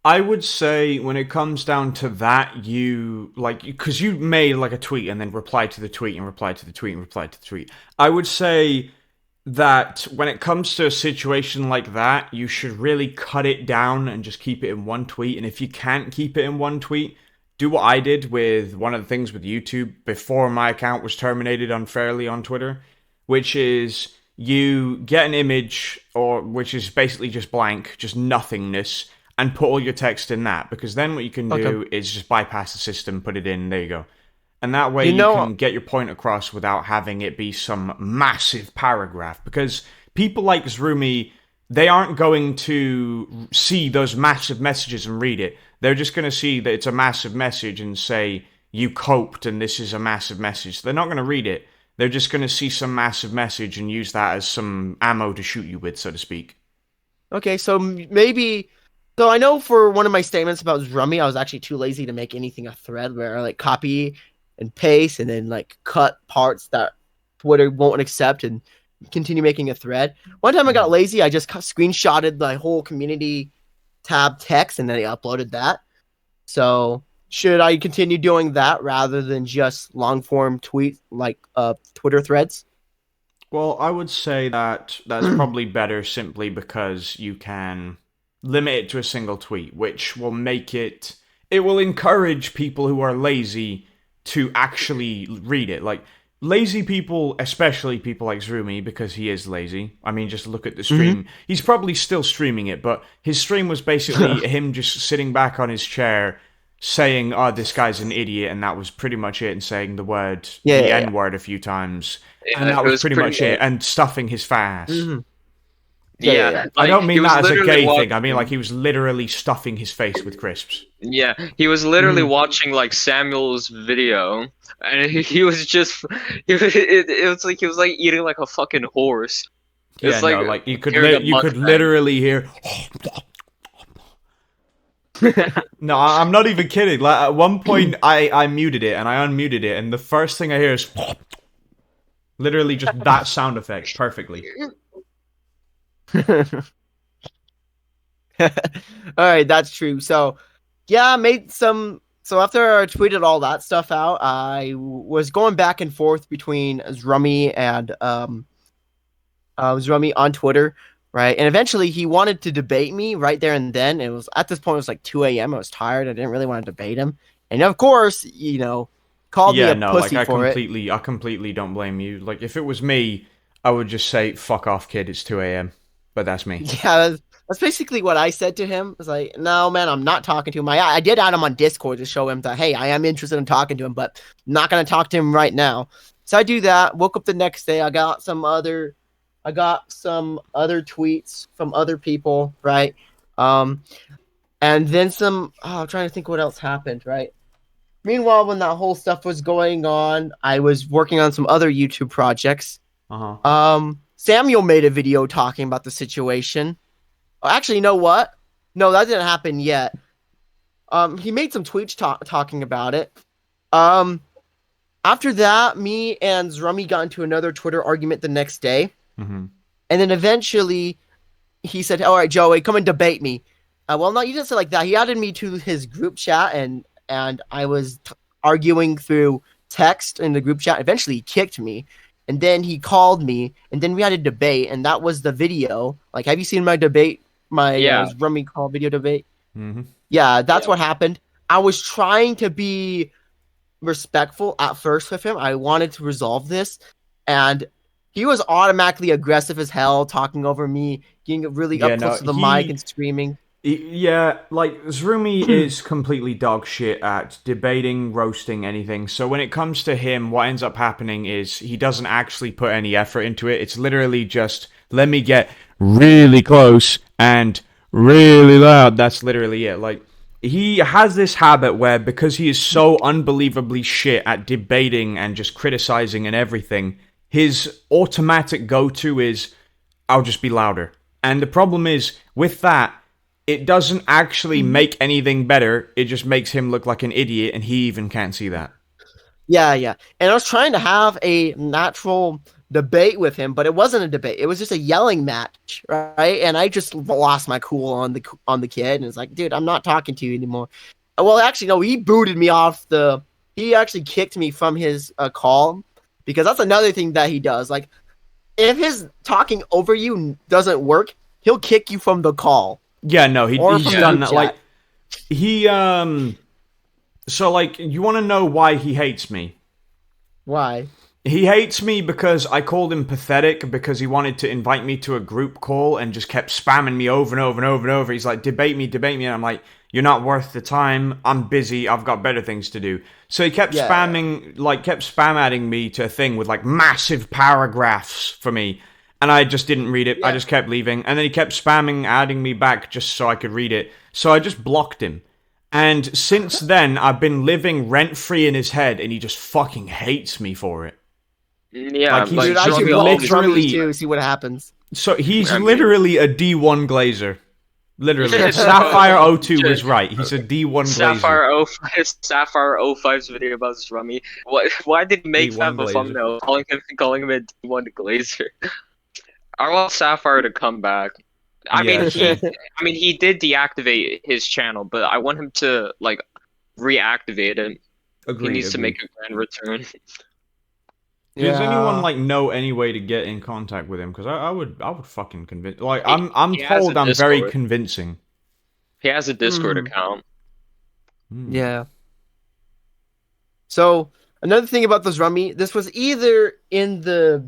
I would say when it comes down to that, because you made like a tweet and then replied to the tweet and replied to the tweet and replied to the tweet. I would say that when it comes to a situation like that, you should really cut it down and just keep it in one tweet. And if you can't keep it in one tweet, do what I did with one of the things with YouTube before my account was terminated unfairly on Twitter, which is you get an image, which is basically just blank, just nothingness, and put all your text in that, because then what you can do is just bypass the system, put it in, there you go. And that way you can get your point across without having it be some massive paragraph, because people like Zrumi, they aren't going to see those massive messages and read it. They're just going to see that it's a massive message and say, you coped and this is a massive message. They're not going to read it. They're just going to see some massive message and use that as some ammo to shoot you with, so to speak. Okay, so maybe... So I know for one of my statements about Zrummy, I was actually too lazy to make anything a thread where I like copy and paste and then like cut parts that Twitter won't accept and continue making a thread. One time I got lazy, I just screenshotted the whole community tab text and then I uploaded that. So should I continue doing that rather than just long form tweet like Twitter threads? Well, I would say that's probably better simply because you can limit it to a single tweet, which will make it will encourage people who are lazy to actually read it. Like, lazy people, especially people like Zrumi, because he is lazy. I mean, just look at the stream. He's probably still streaming it, but his stream was basically him just sitting back on his chair saying, oh, this guy's an idiot, and that was pretty much it, and saying the N-word a few times. And that was pretty much it, and stuffing his fat ass. Yeah. I don't mean that as a gay thing. I mean, like, he was literally stuffing his face with crisps. Yeah, he was literally watching, like, Samuel's video, and he was just... It was like he was, like, eating like a fucking horse. Yeah, like you could literally hear... No, I'm not even kidding. Like, at one point, I muted it, and I unmuted it, and the first thing I hear is... Literally just that sound effect, perfectly. All right, that's true. So, yeah, I made some. So after I tweeted all that stuff out, I was going back and forth between Zrummy and Zrummy on Twitter, right? And eventually, he wanted to debate me right there and then. It was at this point, it was like 2 a.m. I was tired. I didn't really want to debate him, and of course, called me a pussy for it. I completely don't blame you. Like, if it was me, I would just say, "Fuck off, kid. It's 2 a.m." But that's me. Yeah, that's basically what I said to him. I was like, no, man, I'm not talking to him. I did add him on Discord to show him that, hey, I am interested in talking to him, but I'm not going to talk to him right now. So I do that. Woke up the next day. I got some other tweets from other people, right? And then some, I'm trying to think what else happened, right? Meanwhile, when that whole stuff was going on, I was working on some other YouTube projects. Samuel made a video talking about the situation. Actually, you know what? No, that didn't happen yet. He made some tweets talking about it. After that, me and Zrummy got into another Twitter argument the next day. And then eventually, he said, all right, Joey, come and debate me. Well, no, you didn't say like that. He added me to his group chat, and I was arguing through text in the group chat. Eventually, he kicked me, and then he called me, and then we had a debate, and that was the video. Like, have you seen my debate? My Rummy Call video debate? Mm-hmm. Yeah, that's what happened. I was trying to be respectful at first with him. I wanted to resolve this, and he was automatically aggressive as hell, talking over me, getting really up close to the mic and screaming. Yeah, like, Zrumi is completely dog shit at debating, roasting, anything. So when it comes to him, what ends up happening is he doesn't actually put any effort into it. It's literally just, let me get really close and really loud. That's literally it. Like, he has this habit where, because he is so unbelievably shit at debating and just criticizing and everything, his automatic go-to is, I'll just be louder. And the problem is, with that, it doesn't actually make anything better. It just makes him look like an idiot, and he even can't see that. Yeah. And I was trying to have a natural debate with him, but it wasn't a debate. It was just a yelling match, right? And I just lost my cool on the kid, and it's like, dude, I'm not talking to you anymore. Well, actually, no, he booted me off the. He actually kicked me from his call, because that's another thing that he does. Like, if his talking over you doesn't work, he'll kick you from the call. Yeah, no, he's done that. Like, so, like, you want to know why he hates me? Why? He hates me because I called him pathetic because he wanted to invite me to a group call and just kept spamming me over and over and over and over. He's like, debate me. And I'm like, you're not worth the time. I'm busy. I've got better things to do. So he kept spam-adding me to a thing with, like, massive paragraphs for me. And I just didn't read it. Yeah. I just kept leaving. And then he kept adding me back just so I could read it. So I just blocked him. And since then, I've been living rent-free in his head, and he just fucking hates me for it. Yeah, like, dude, I should literally too, see what happens. So he's literally a D1 Glazer. Literally. Sapphire 02 was right. He's a D1 Glazer. Sapphire 05's video about Rummy. Why did he make that a thumbnail calling him a D1 Glazer? I want Sapphire to come back. I mean, he did deactivate his channel, but I want him to, like, reactivate it. He needs to make a grand return. Does anyone, like, know any way to get in contact with him? Because I would fucking convince. Like, I'm told I'm very convincing. He has a Discord account. Yeah. So another thing about this Rummy, this was either in the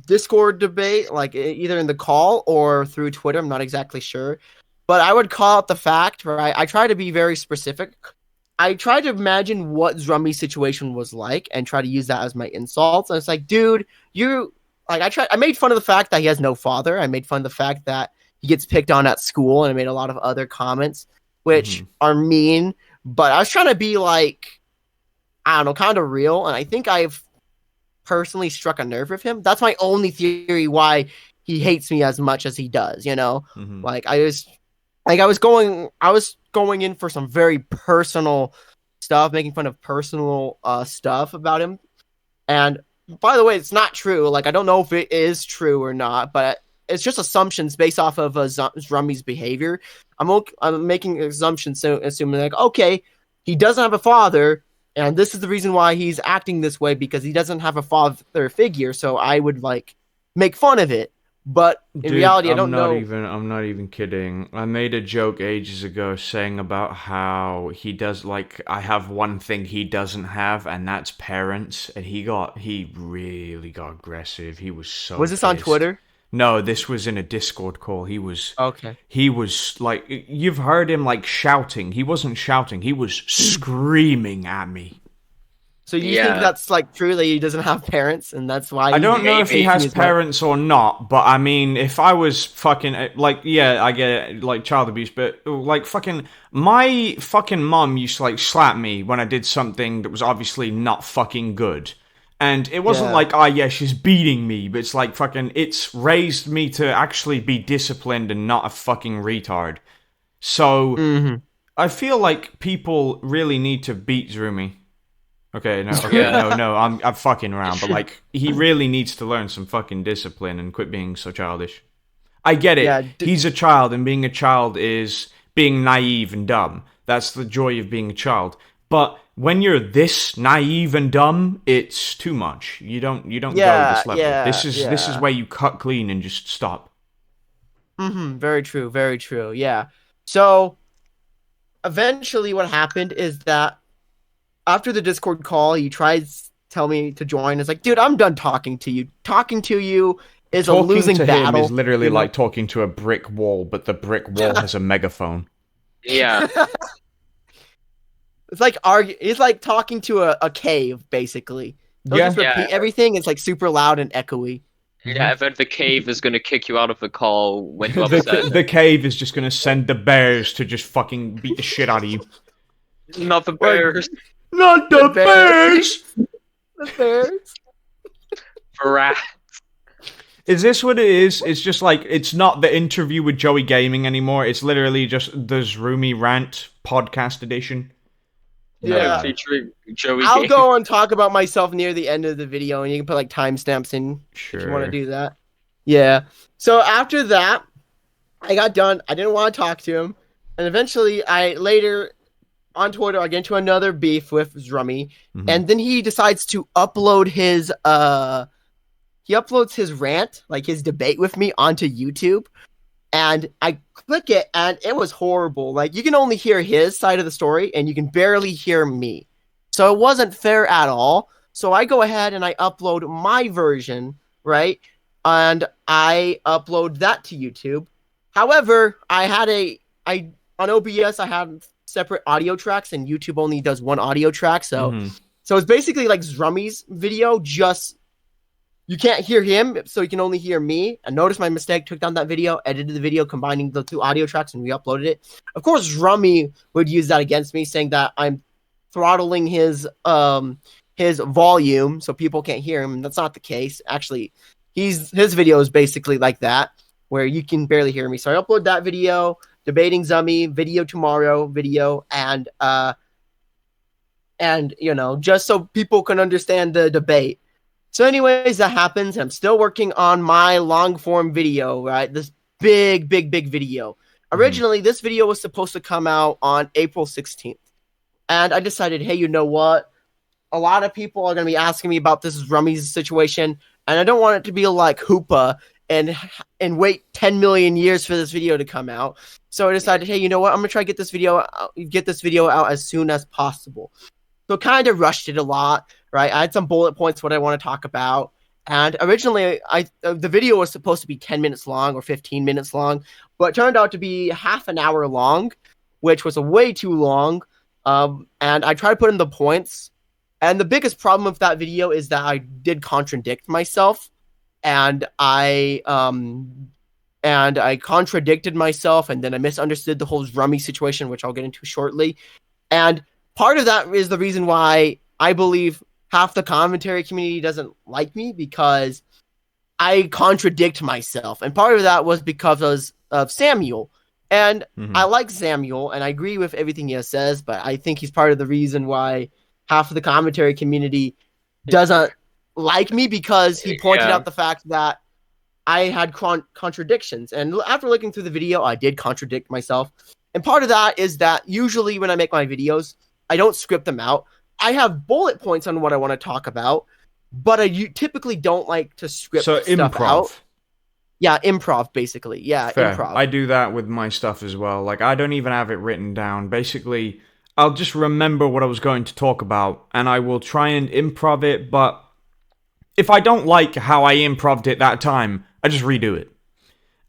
Discord debate, like either in the call or through Twitter. I'm not exactly sure, but I would call out the fact, right? I try to be very specific. I try to imagine what Rummy's situation was like and try to use that as my insults. And it's like, dude, I made fun of the fact that he has no father. I made fun of the fact that he gets picked on at school, and I made a lot of other comments which are mean, but I was trying to be, like, I don't know, kind of real. And I think I've personally struck a nerve with him. That's my only theory why he hates me as much as he does, you know? Like, I was going in for some very personal stuff, making fun of personal stuff about him. And by the way, it's not true. Like, I don't know if it is true or not, but it's just assumptions based off of Rummy's behavior. I'm making assumptions, so assuming, like, okay, he doesn't have a father, and this is the reason why he's acting this way, because he doesn't have a father figure. So I would, like, make fun of it. But in reality, I don't know. I'm not even kidding. I made a joke ages ago saying about how he does, like, I have one thing he doesn't have, and that's parents. And he really got aggressive. He was so Was this on Twitter? No, this was in a Discord call. He was okay. He was, like, you've heard him, like, shouting. He wasn't shouting. He was screaming at me. So you think that's, like, true, that he doesn't have parents, and that's why... I don't know if he has parents or not, but, I mean, if I was fucking... Like, yeah, I get it, like, child abuse, but, like, fucking... My fucking mum used to, like, slap me when I did something that was obviously not fucking good. And it wasn't like, she's beating me, but it's like, fucking... It's raised me to actually be disciplined and not a fucking retard. So, I feel like people really need to beat Zrumi. No, I'm fucking around, but, like, he really needs to learn some fucking discipline and quit being so childish. I get it. Yeah, he's a child, and being a child is being naive and dumb. That's the joy of being a child. But when you're this naive and dumb, it's too much. You don't go this level. This is where you cut clean and just stop. Very true. Very true. Yeah. So eventually, what happened is that after the Discord call, he tried to tell me to join. It's like, dude, I'm done talking to you. Talking to you is a losing battle. Talking to him is literally like talking to a brick wall, but the brick wall has a megaphone. Yeah. It's like It's like talking to a cave, basically. They'll just repeat everything. It's like super loud and echoey. Yeah, I bet the cave is gonna kick you out of the call when you're upset. The cave is just gonna send the bears to just fucking beat the shit out of you. Not the bears. Not the bears. The bears. Harass. Is this what it is? It's just like, it's not the interview with Joey Gaming anymore. It's literally just the Zroomy Rant podcast edition. Yeah. Featuring Joey I'll Gaming. go and talk about myself near the end of the video, and you can put like timestamps in if you want to do that. Yeah. So after that, I got done. I didn't want to talk to him. And eventually, later on Twitter, I get into another beef with Zrummy. And then he decides to upload his rant, like his debate with me, onto YouTube. And I click it, and it was horrible. Like, you can only hear his side of the story, and you can barely hear me. So it wasn't fair at all. So I go ahead and I upload my version, right? And I upload that to YouTube. However, on OBS, I have separate audio tracks, and YouTube only does one audio track. So, so it's basically like Zrummy's video, just you can't hear him, so you can only hear me. I noticed my mistake, took down that video, edited the video, combining the two audio tracks, and re-uploaded it. Of course, Zrummy would use that against me, saying that I'm throttling his volume so people can't hear him. And that's not the case. Actually, his video is basically like that, where you can barely hear me. So I upload that video, debating Zummy, video tomorrow, and just so people can understand the debate. So anyways, that happens. I'm still working on my long form video, right? This big video. Originally, this video was supposed to come out on April 16th. And I decided, hey, you know what? A lot of people are going to be asking me about this Rummy's situation. And I don't want it to be like Hoopa and wait 10 million years for this video to come out. So I decided, hey, you know what? I'm going to try to get this video out as soon as possible. So kind of rushed it a lot, right? I had some bullet points what I want to talk about. And originally, the video was supposed to be 10 minutes long or 15 minutes long, but it turned out to be half an hour long, which was way too long. And I tried to put in the points. And the biggest problem with that video is that I did contradict myself. And I contradicted myself, and then I misunderstood the whole Zrummy situation, which I'll get into shortly. And part of that is the reason why I believe half the commentary community doesn't like me, because I contradict myself. And part of that was because of Samuel. And I like Samuel, and I agree with everything he says, but I think he's part of the reason why half of the commentary community doesn't like me, because he pointed out the fact that I had contradictions. And after looking through the video, I did contradict myself. And part of that is that usually when I make my videos, I don't script them out. I have bullet points on what I want to talk about, but I typically don't like to script stuff out. Yeah, improv, basically. Yeah, fair. Improv. I do that with my stuff as well. Like, I don't even have it written down. Basically, I'll just remember what I was going to talk about, and I will try and improv it, but if I don't like how I improved it that time, I just redo it.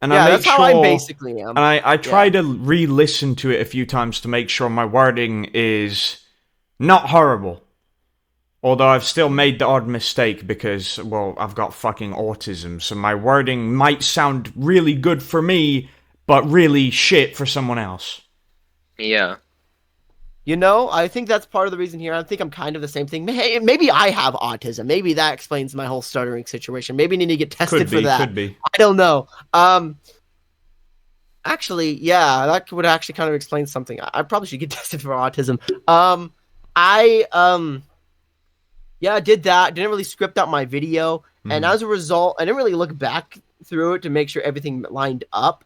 And I make how I basically am. And I try to re-listen to it a few times to make sure my wording is not horrible. Although I've still made the odd mistake because, well, I've got fucking autism, so my wording might sound really good for me, but really shit for someone else. Yeah. You know, I think that's part of the reason here. I think I'm kind of the same thing. Hey, maybe I have autism. Maybe that explains my whole stuttering situation. Maybe I need to get tested for that. Could be. I don't know. Actually, yeah, that would actually kind of explain something. I probably should get tested for autism. I did that. Didn't really script out my video. And as a result, I didn't really look back through it to make sure everything lined up.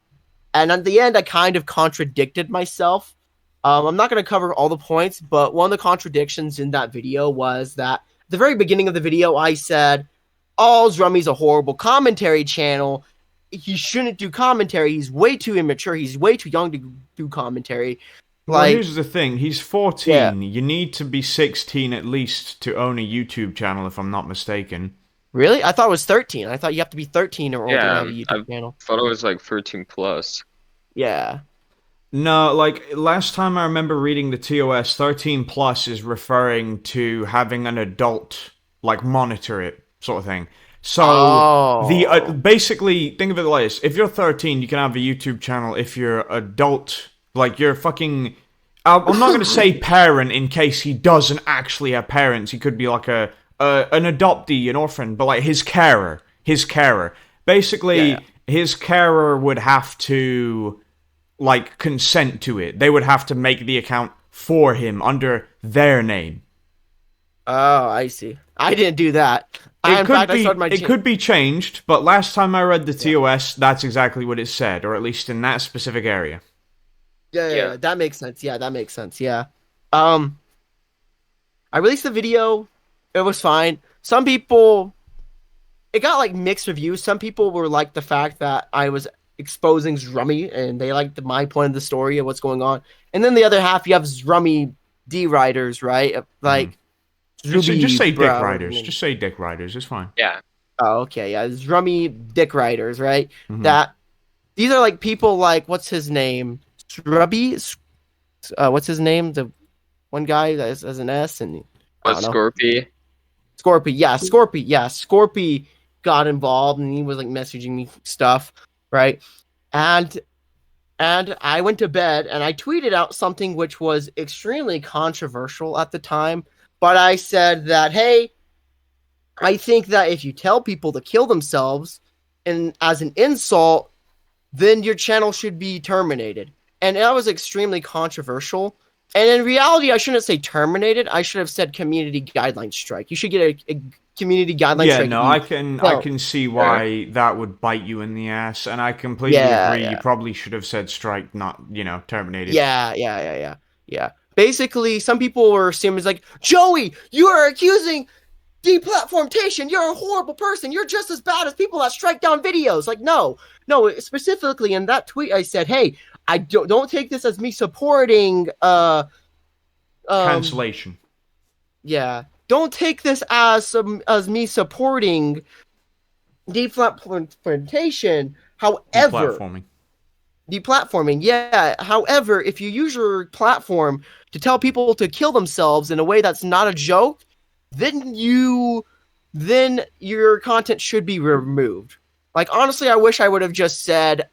And at the end, I kind of contradicted myself. I'm not going to cover all the points, but one of the contradictions in that video was that at the very beginning of the video, I said, "Oh, Zrummy's a horrible commentary channel. He shouldn't do commentary. He's way too immature. He's way too young to do commentary." Well, here's the thing. He's 14. Yeah. You need to be 16 at least to own a YouTube channel, if I'm not mistaken. Really? I thought it was 13. I thought you have to be 13 or older to Yeah, have a YouTube channel. I thought it was like 13 plus. Yeah. No, like, last time I remember reading the TOS, 13 plus is referring to having an adult, like, monitor it, sort of thing. So, basically, think of it like this. If you're 13, you can have a YouTube channel. If you're adult, like, you're fucking... I'm not going to say parent in case he doesn't actually have parents. He could be like an adoptee, an orphan, but like his carer. Basically, his carer would have to like consent to it. They would have to make the account for him under their name. Oh, I see. I didn't do that. It could be changed, but last time I read the TOS, that's exactly what it said, or at least in that specific area. Yeah, that makes sense. Yeah, that makes sense. Yeah. I released the video. It was fine. Some people, it got like mixed reviews. Some people were like the fact that I was exposing Zrummy, and they liked my point of the story of what's going on. And then the other half, you have Zrummy D-writers, right? Like, just say dick riders. Just say dick riders. It's fine. Yeah. Oh, okay. Yeah, Zrummy dick riders, right? That these are like people like, what's his name? Shrubby? What's his name? The one guy that has an S and Scorpy. Scorpy, yeah, Scorpy, yeah. Scorpy got involved and he was like messaging me stuff, right? And I went to bed and I tweeted out something which was extremely controversial at the time. But I said that, hey, I think that if you tell people to kill themselves and as an insult, then your channel should be terminated. And that was extremely controversial. And in reality, I shouldn't say terminated. I should have said community guideline strike. You should get a community guideline strike. Yeah, no, I can see why that would bite you in the ass, and I completely agree. You probably should have said strike, not, terminated. Yeah. Basically, some people were assuming, like, Joey, you are accusing deplatformation. You're a horrible person. You're just as bad as people that strike down videos. Like, no. Specifically in that tweet, I said, hey, I don't take this as me supporting cancellation. Yeah, don't take this as me supporting deplatformation. However, deplatforming. Yeah. However, if you use your platform to tell people to kill themselves in a way that's not a joke, then your content should be removed. Like, honestly, I wish I would have just said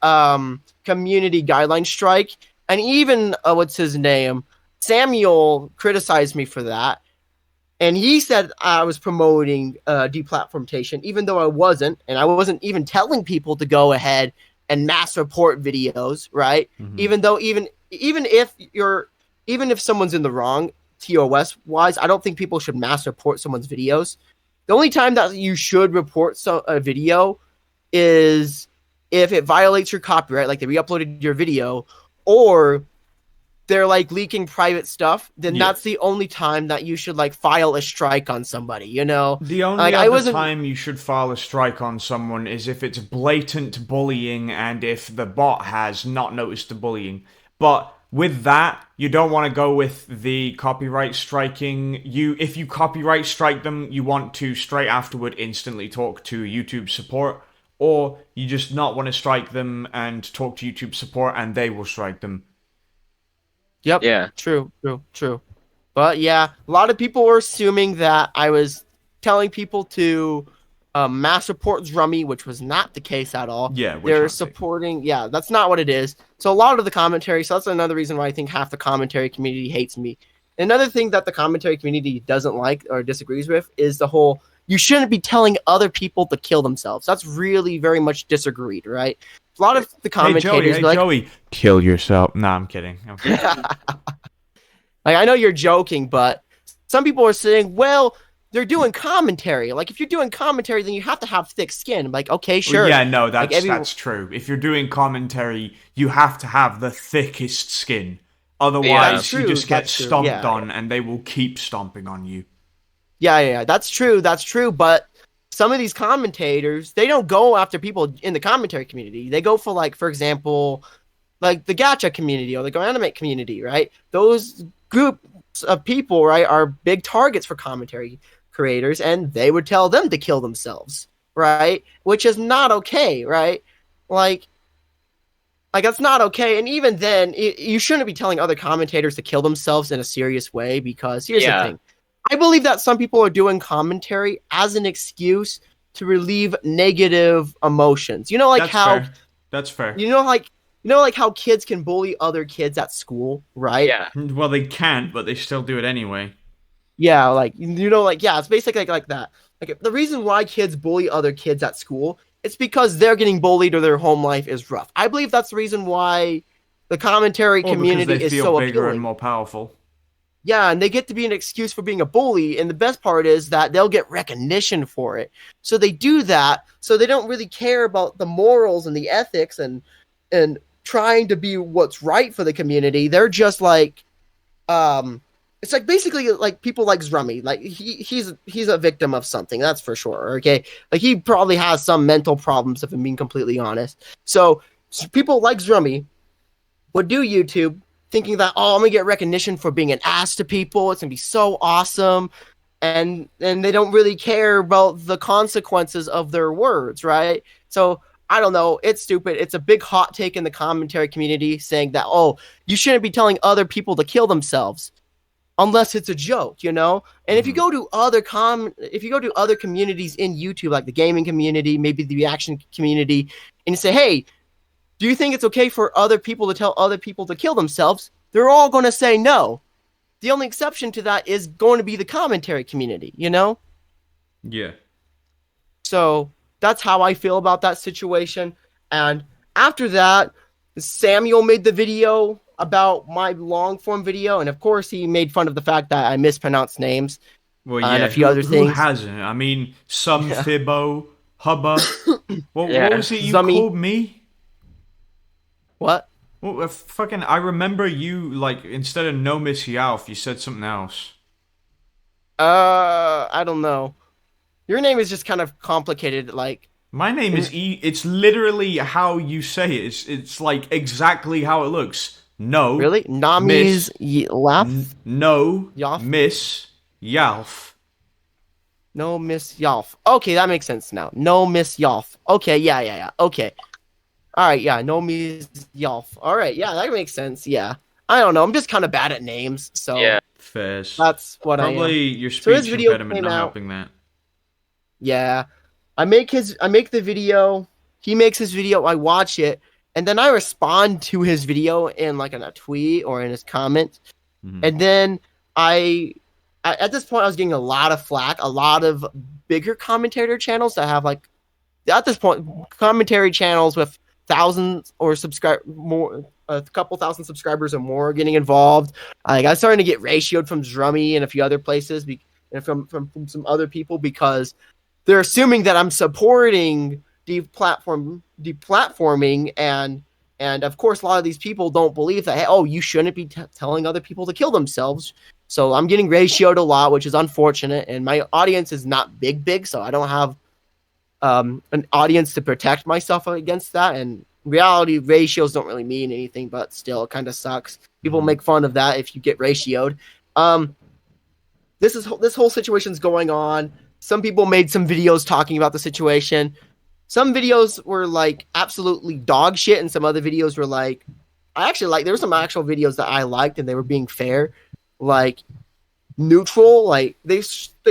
community guideline strike. And even, what's his name? Samuel criticized me for that. And he said I was promoting deplatformation, even though I wasn't. And I wasn't even telling people to go ahead and mass report videos, right? Even if someone's in the wrong, TOS-wise, I don't think people should mass report someone's videos. The only time that you should report a video is if it violates your copyright, like they re-uploaded your video, or they're like leaking private stuff, then that's the only time that you should like file a strike on somebody, The only other time you should file a strike on someone is if it's blatant bullying and if the bot has not noticed the bullying. But with that, you don't want to go with the copyright striking. If you copyright strike them, you want to straight afterward instantly talk to YouTube support. Or you just not want to strike them and talk to YouTube support and they will strike them. Yep. Yeah. True. But yeah, a lot of people were assuming that I was telling people to mass report Zrummy, which was not the case at all. Yeah. They're supporting... Yeah, that's not what it is. So a lot of the commentary... So that's another reason why I think half the commentary community hates me. Another thing that the commentary community doesn't like or disagrees with is the whole... You shouldn't be telling other people to kill themselves. That's really very much disagreed, right? A lot of the commentators... Hey, Joey, kill yourself. Nah, I'm kidding. Like, I know you're joking, but some people are saying, well, they're doing commentary. Like, if you're doing commentary, then you have to have thick skin. Like, okay, sure. Well, yeah, no, Like, that's true. If you're doing commentary, you have to have the thickest skin. Otherwise, Yeah. you just get That's true. stomped Yeah, on, and they will keep stomping on you. Yeah, that's true. That's true. But some of these commentators, they don't go after people in the commentary community. They go for, like, for example, like the gacha community or the Go Animate community, right? Those groups of people, right, are big targets for commentary creators, and they would tell them to kill themselves, right? Which is not okay, right? Like that's not okay. And even then, you shouldn't be telling other commentators to kill themselves in a serious way, because here's the thing. I believe that some people are doing commentary as an excuse to relieve negative emotions. You know, like That's fair. You know, like how kids can bully other kids at school, right? Yeah. Well, they can't, but they still do it anyway. Yeah, like, you know, like, yeah, it's basically like that. Like, the reason why kids bully other kids at school, it's because they're getting bullied or their home life is rough. I believe that's the reason why the commentary community because they is feel so bigger appealing. and more powerful. Yeah, and they get to be an excuse for being a bully, and the best part is that they'll get recognition for it. So they do that, so they don't really care about the morals and the ethics and trying to be what's right for the community. They're just like, it's like basically like people like Zrummy. Like he's a victim of something, that's for sure. Okay, like he probably has some mental problems, if I'm being completely honest. So people like Zrummy would do YouTube thinking that, oh, I'm gonna get recognition for being an ass to people. It's gonna be so awesome, and they don't really care about the consequences of their words, right? So I don't know. It's stupid. It's a big hot take in the commentary community saying that, oh, you shouldn't be telling other people to kill themselves unless it's a joke, you know? And if you go to other communities in YouTube, like the gaming community, maybe the reaction community, and you say, hey, do you think it's okay for other people to tell other people to kill themselves? They're all going to say no. The only exception to that is going to be the commentary community, you know? Yeah. So that's how I feel about that situation. And after that, Samuel made the video about my long form video, and of course he made fun of the fact that I mispronounced names. Well, yeah, and a few other things. Who hasn't? I mean, some Fibbo, Hubba. What was it you Zummy. called me? What? Well, I remember you, like, instead of No Miss Yalf, you said something else. I don't know. Your name is just kind of complicated, like... My name is it's literally how you say it. It's like exactly how it looks. No. Really? Nami's Yalf? No. Yalf? Miss Yalf. No Miss Yalf. Okay, that makes sense now. No Miss Yalf. Okay, yeah. Okay. Alright, yeah, no Miss Yalf. Alright, yeah, that makes sense, yeah. I don't know, I'm just kind of bad at names, so... Yeah. Fairs. That's what I am. Probably your So his speech video impediment came not out. helping that. Yeah. I make the video, he makes his video, I watch it, and then I respond to his video in like in a tweet or in his comment. Mm-hmm. And then at this point I was getting a lot of flack, a lot of bigger commentator channels that have like, at this point, commentary channels with thousands or a couple thousand subscribers or more getting involved. I got starting to get ratioed from Zrummy and a few other places and from some other people because they're assuming that I'm supporting deplatforming, and of course a lot of these people don't believe that, hey, oh, you shouldn't be telling other people to kill themselves. So I'm getting ratioed a lot, which is unfortunate, and my audience is not big, so I don't have an audience to protect myself against that. And reality, ratios don't really mean anything, but still, it kind of sucks. People make fun of that if you get ratioed. This whole situation's going on. Some people made some videos talking about the situation. Some videos were like absolutely dog shit, and some other videos were like, there were some actual videos that I liked, and they were being fair, like neutral. Like they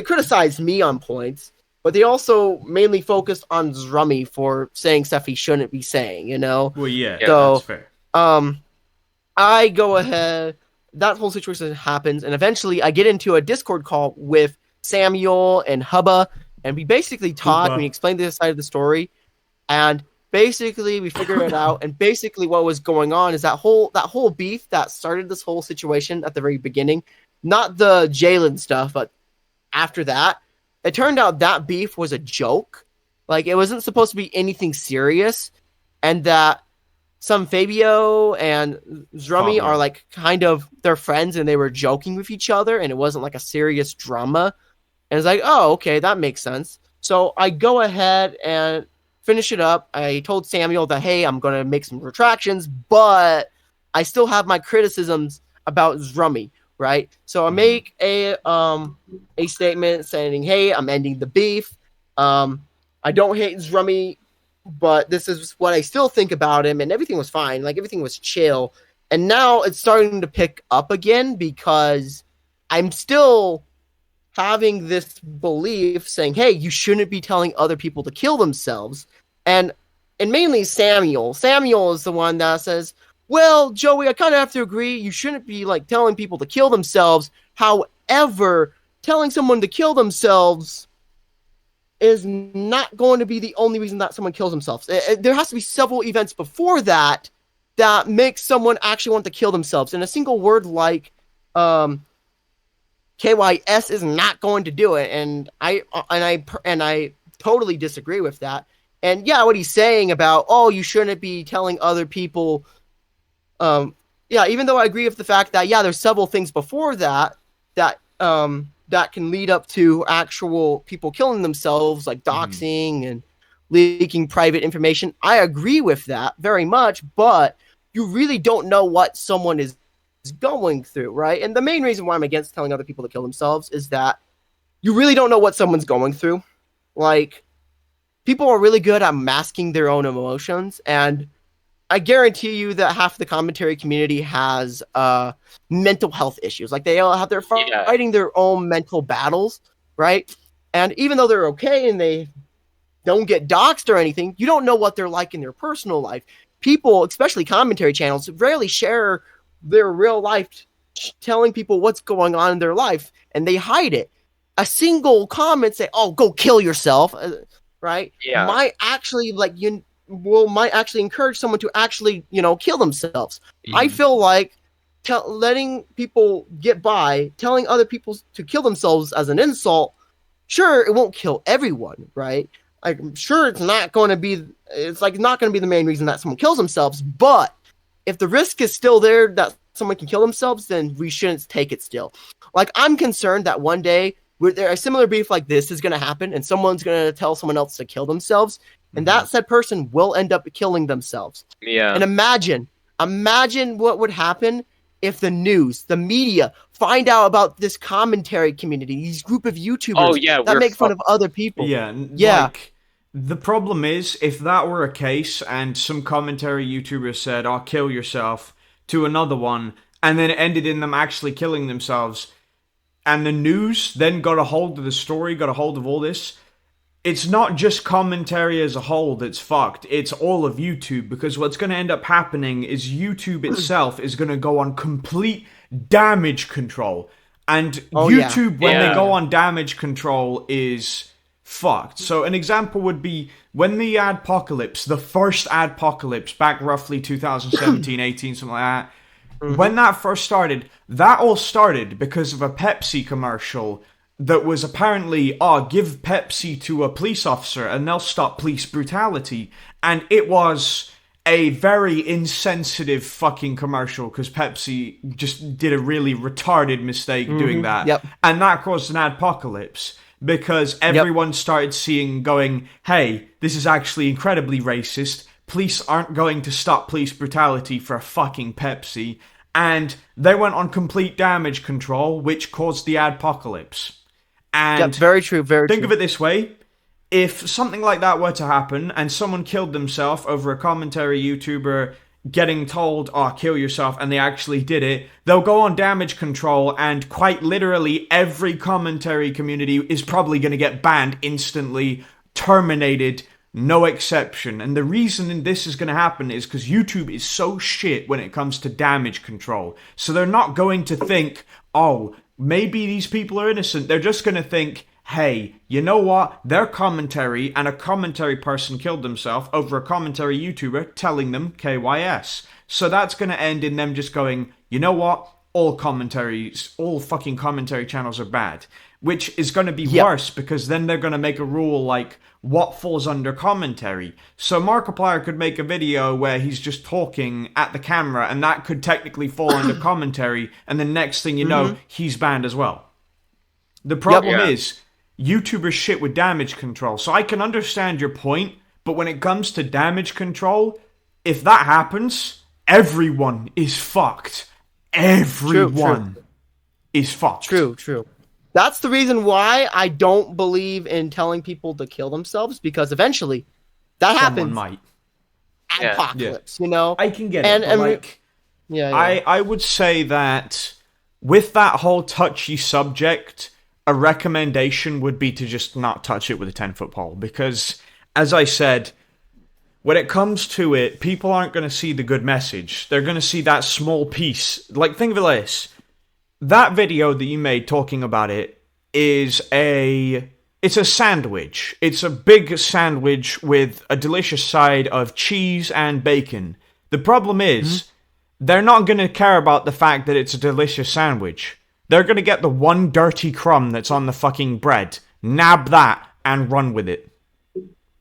criticized me on points, but they also mainly focused on Zrummy for saying stuff he shouldn't be saying, you know? Well, yeah, so, that's fair. I go ahead, that whole situation happens, and eventually I get into a Discord call with Samuel and Hubba, and we basically talk, we explained this side of the story, and basically we figured it out, and basically what was going on is that whole beef that started this whole situation at the very beginning, not the Jalen stuff, but after that, it turned out that beef was a joke. Like, it wasn't supposed to be anything serious, and that some Fabio and Zrummy are like kind of their friends, and they were joking with each other, and it wasn't like a serious drama. And it's like, oh, okay, that makes sense. So I go ahead and finish it up. I told Samuel that, hey, I'm going to make some retractions, but I still have my criticisms about Zrummy, right? So I make a statement saying, hey, I'm ending the beef. I don't hate Zrummy, but this is what I still think about him, and everything was fine. Like, everything was chill. And now it's starting to pick up again because I'm still having this belief saying, hey, you shouldn't be telling other people to kill themselves. And mainly Samuel. Samuel is the one that says, well, Joey, I kind of have to agree. You shouldn't be like telling people to kill themselves. However, telling someone to kill themselves is not going to be the only reason that someone kills themselves. There has to be several events before that that makes someone actually want to kill themselves. And a single word like KYS is not going to do it. And I totally disagree with that. And yeah, what he's saying about, oh, you shouldn't be telling other people. Even though I agree with the fact that, yeah, there's several things before that can lead up to actual people killing themselves, like doxing and leaking private information. I agree with that very much, but you really don't know what someone is going through, right? And the main reason why I'm against telling other people to kill themselves is that you really don't know what someone's going through. Like, people are really good at masking their own emotions, and I guarantee you that half the commentary community has mental health issues. Like, they all have their fighting their own mental battles, right? And even though they're okay and they don't get doxxed or anything, you don't know what they're like in their personal life. People, especially commentary channels, rarely share their real life, telling people what's going on in their life, and they hide it. A single comment say, "Oh, go kill yourself," right? Yeah. Might actually encourage someone to actually, kill themselves. I feel like letting people get by, telling other people to kill themselves as an insult, sure, it won't kill everyone, right? I'm sure it's not going to be the main reason that someone kills themselves, but if the risk is still there that someone can kill themselves, then we shouldn't take it still. Like, I'm concerned that one day a similar beef like this is going to happen, and someone's going to tell someone else to kill themselves, and that said person will end up killing themselves. Yeah. And imagine what would happen if the news, the media, find out about this commentary community, these group of YouTubers that make fun of other people. Yeah. Like, the problem is, if that were a case and some commentary YouTuber said, "Oh, kill yourself," to another one, and then it ended in them actually killing themselves, and the news then got a hold of the story, got a hold of all this, it's not just commentary as a whole that's fucked, it's all of YouTube, because what's going to end up happening is YouTube itself is going to go on complete damage control. And YouTube, when they go on damage control, is fucked. So an example would be when the adpocalypse, the first adpocalypse, back roughly 2017, 18, something like that, when that first started, that all started because of a Pepsi commercial that was apparently, give Pepsi to a police officer and they'll stop police brutality. And it was a very insensitive fucking commercial because Pepsi just did a really retarded mistake doing that. Yep. And that caused an adpocalypse because everyone started going, hey, this is actually incredibly racist. Police aren't going to stop police brutality for a fucking Pepsi. And they went on complete damage control, which caused the adpocalypse. And very true, very think true. of it this way. If something like that were to happen and someone killed themselves over a commentary YouTuber getting told, kill yourself, and they actually did it, they'll go on damage control and quite literally every commentary community is probably going to get banned instantly, terminated, no exception. And the reason this is going to happen is because YouTube is so shit when it comes to damage control. So they're not going to think, maybe these people are innocent. They're just going to think, hey, you know what? Their commentary and a commentary person killed themselves over a commentary YouTuber telling them KYS. So that's going to end in them just going, you know what? All fucking commentary channels are bad. which is going to be worse because then they're going to make a rule like what falls under commentary. So Markiplier could make a video where he's just talking at the camera, and that could technically fall under commentary, and the next thing you know, he's banned as well. The problem is, YouTubers shit with damage control. So I can understand your point, but when it comes to damage control, if that happens, everyone is fucked. Everyone is fucked. True. That's the reason why I don't believe in telling people to kill themselves, because eventually that happens. Might. Apocalypse, you know? I can get it. And like, I would say that with that whole touchy subject, a recommendation would be to just not touch it with a 10-foot pole. Because, as I said, when it comes to it, people aren't going to see the good message. They're going to see that small piece. Like, think of it like this. That video that you made talking about it is it's a sandwich. It's a big sandwich with a delicious side of cheese and bacon. The problem is, they're not going to care about the fact that it's a delicious sandwich. They're going to get the one dirty crumb that's on the fucking bread, nab that, and run with it.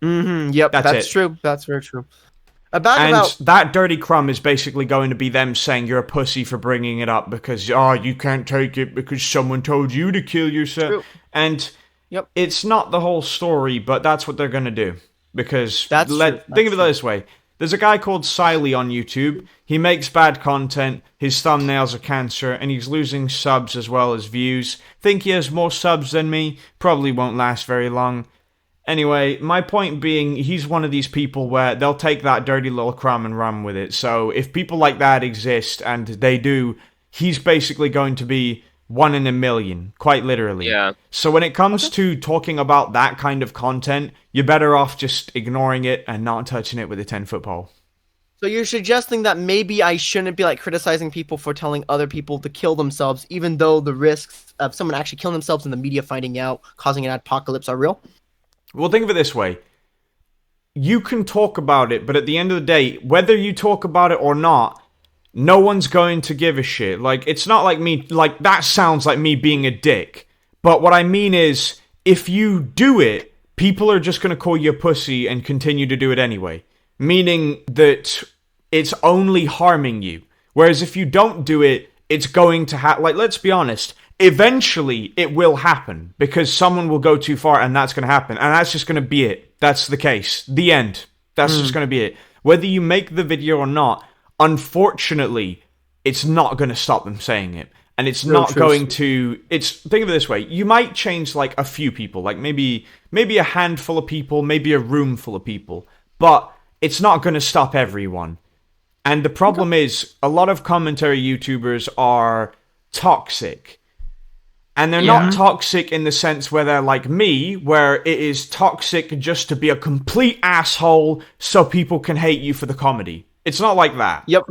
Yep, that's true. That's very true. That dirty crumb is basically going to be them saying you're a pussy for bringing it up because, you can't take it because someone told you to kill yourself. True. And it's not the whole story, but that's what they're going to do. Because, think of it this way. There's a guy called Siley on YouTube. He makes bad content, his thumbnails are cancer, and he's losing subs as well as views. Think he has more subs than me, probably won't last very long. Anyway, my point being, he's one of these people where they'll take that dirty little crumb and run with it. So if people like that exist, and they do, he's basically going to be 1 in a million, quite literally. Yeah. So when it comes to talking about that kind of content, you're better off just ignoring it and not touching it with a 10-foot pole. So you're suggesting that maybe I shouldn't be like criticizing people for telling other people to kill themselves, even though the risks of someone actually killing themselves and the media finding out, causing an apocalypse are real? Well, think of it this way. You can talk about it, but at the end of the day, whether you talk about it or not, no one's going to give a shit. Like, it's not like me, like, that sounds like me being a dick. But what I mean is, if you do it, people are just going to call you a pussy and continue to do it anyway. Meaning that it's only harming you. Whereas if you don't do it, it's going to like, let's be honest, eventually it will happen. Because someone will go too far and that's going to happen. And that's just going to be it. That's the case. The end. That's just going to be it. Whether you make the video or not, unfortunately, it's not going to stop them saying it. And it's not going to... think of it this way. You might change, like, a few people. Like, maybe a handful of people. Maybe a room full of people. But it's not going to stop everyone. And the problem is, a lot of commentary YouTubers are toxic. And they're not toxic in the sense where they're like me, where it is toxic just to be a complete asshole so people can hate you for the comedy. It's not like that. Yep.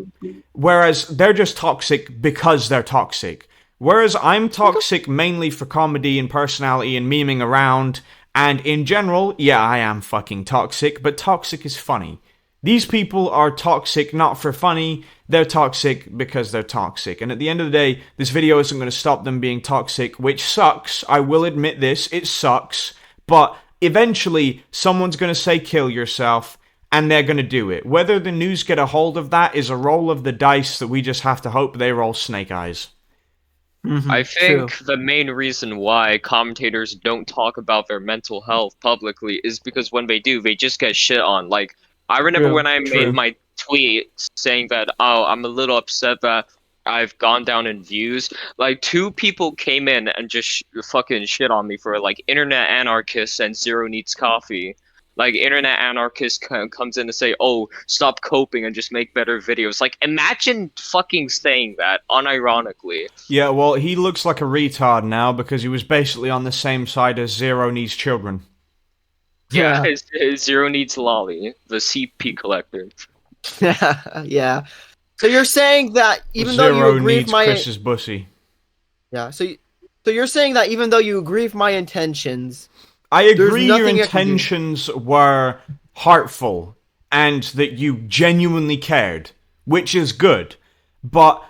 Whereas they're just toxic because they're toxic. Whereas I'm toxic mainly for comedy and personality and memeing around. And in general, yeah, I am fucking toxic, but toxic is funny. These people are toxic not for funny, they're toxic because they're toxic. And at the end of the day, this video isn't going to stop them being toxic, which sucks. I will admit this, it sucks. But eventually, someone's going to say kill yourself, and they're going to do it. Whether the news get a hold of that is a roll of the dice that we just have to hope they roll snake eyes. I think the main reason why commentators don't talk about their mental health publicly is because when they do, they just get shit on. Like, I remember when I made my tweet saying that, I'm a little upset that I've gone down in views. Like, 2 people came in and just fucking shit on me for, like, internet anarchists and Zero Needs Coffee. Like, internet anarchist comes in to say, stop coping and just make better videos. Like, imagine fucking saying that, unironically. Yeah, well, he looks like a retard now because he was basically on the same side as Zero Needs Children. Yeah, his Zero Needs Lolly, the CP collector. Yeah. So you're saying that even though you agree with my... Chris's bussy. Yeah, so you're saying that even though you agree with my intentions... I agree your intentions were heartful and that you genuinely cared, which is good. But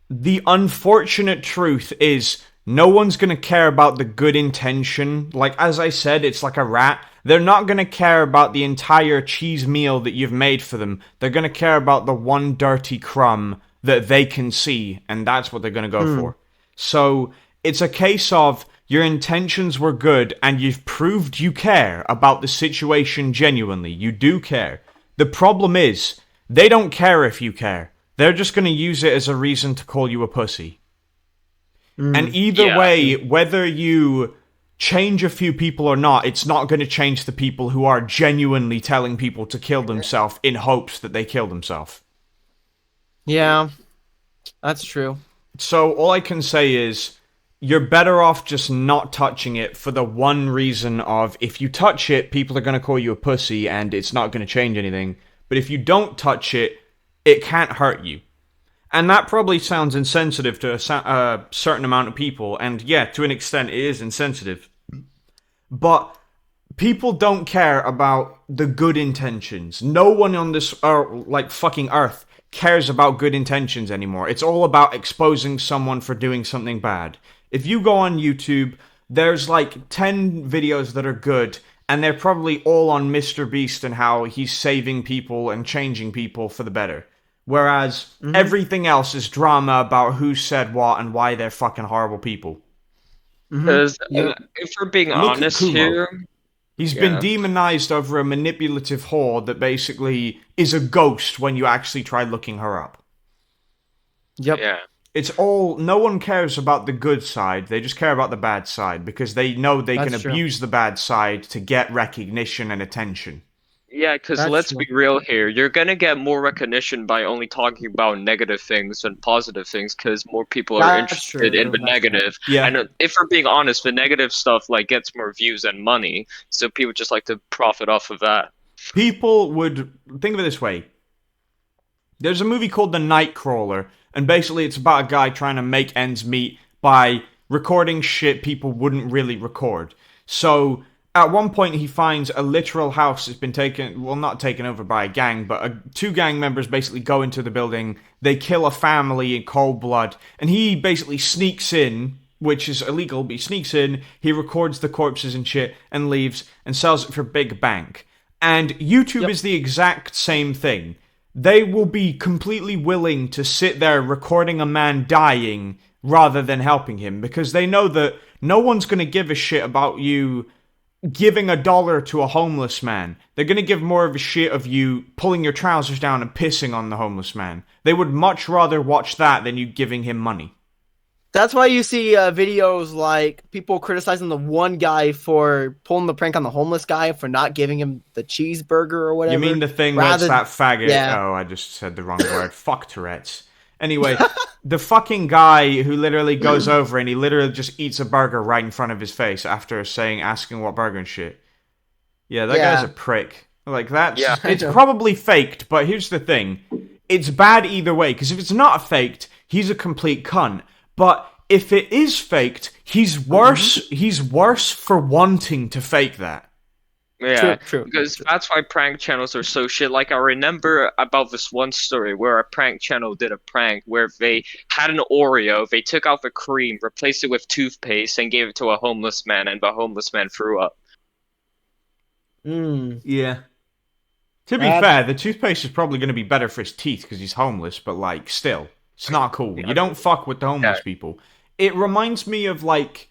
the unfortunate truth is No one's going to care about the good intention. Like, as I said, it's like a rat. They're not going to care about the entire cheese meal that you've made for them. They're going to care about the one dirty crumb that they can see, and that's what they're going to go for. So, it's a case of your intentions were good, and you've proved you care about the situation genuinely. You do care. The problem is, they don't care if you care. They're just going to use it as a reason to call you a pussy. And either way, whether you change a few people or not, it's not going to change the people who are genuinely telling people to kill themselves in hopes that they kill themselves. Yeah, that's true. So all I can say is, you're better off just not touching it for the one reason of, if you touch it, people are going to call you a pussy and it's not going to change anything. But if you don't touch it, it can't hurt you. And that probably sounds insensitive to a certain amount of people. And yeah, to an extent, it is insensitive. But people don't care about the good intentions. No one on this fucking earth cares about good intentions anymore. It's all about exposing someone for doing something bad. If you go on YouTube, there's like 10 videos that are good, and they're probably all on Mr. Beast and how he's saving people and changing people for the better. Whereas everything else is drama about who said what and why they're fucking horrible people. Because if we're being honest here... He's been demonized over a manipulative whore that basically is a ghost when you actually try looking her up. Yep. Yeah. It's all... No one cares about the good side. They just care about the bad side because they know they can abuse the bad side to get recognition and attention. Yeah, because let's be real here. You're going to get more recognition by only talking about negative things than positive things because more people are interested in the negative. Yeah. And if we're being honest, the negative stuff like gets more views and money, so people just like to profit off of that. People would... Think of it this way. There's a movie called The Nightcrawler, and basically it's about a guy trying to make ends meet by recording shit people wouldn't really record. So... At one point, he finds a literal house that's been taken, well, not taken over by a gang, but two gang members basically go into the building, they kill a family in cold blood, and he basically sneaks in, which is illegal, but he sneaks in, he records the corpses and shit, and leaves, and sells it for big bank. And YouTube is the exact same thing. They will be completely willing to sit there recording a man dying rather than helping him, because they know that no one's going to give a shit about you giving $1 to a homeless man. They're going to give more of a shit of you pulling your trousers down and pissing on the homeless man. They would much rather watch that than you giving him money. That's why you see videos like people criticizing the one guy for pulling the prank on the homeless guy for not giving him the cheeseburger or whatever. You mean the thing where it's that faggot? Yeah. Oh, I just said the wrong word. Fuck Tourette's. Anyway, the fucking guy who literally goes over and he literally just eats a burger right in front of his face after asking what burger and shit. Yeah, that guy's a prick. Like, it's probably faked, but here's the thing. It's bad either way, because if it's not faked, he's a complete cunt. But if it is faked, he's worse. He's worse for wanting to fake that. Yeah, true. Because that's why prank channels are so shit. Like, I remember about this one story where a prank channel did a prank where they had an Oreo, they took out the cream, replaced it with toothpaste, and gave it to a homeless man, and the homeless man threw up. Yeah. To be fair, the toothpaste is probably going to be better for his teeth because he's homeless, but, like, still, it's not cool. You don't fuck with the homeless people. It reminds me of, like,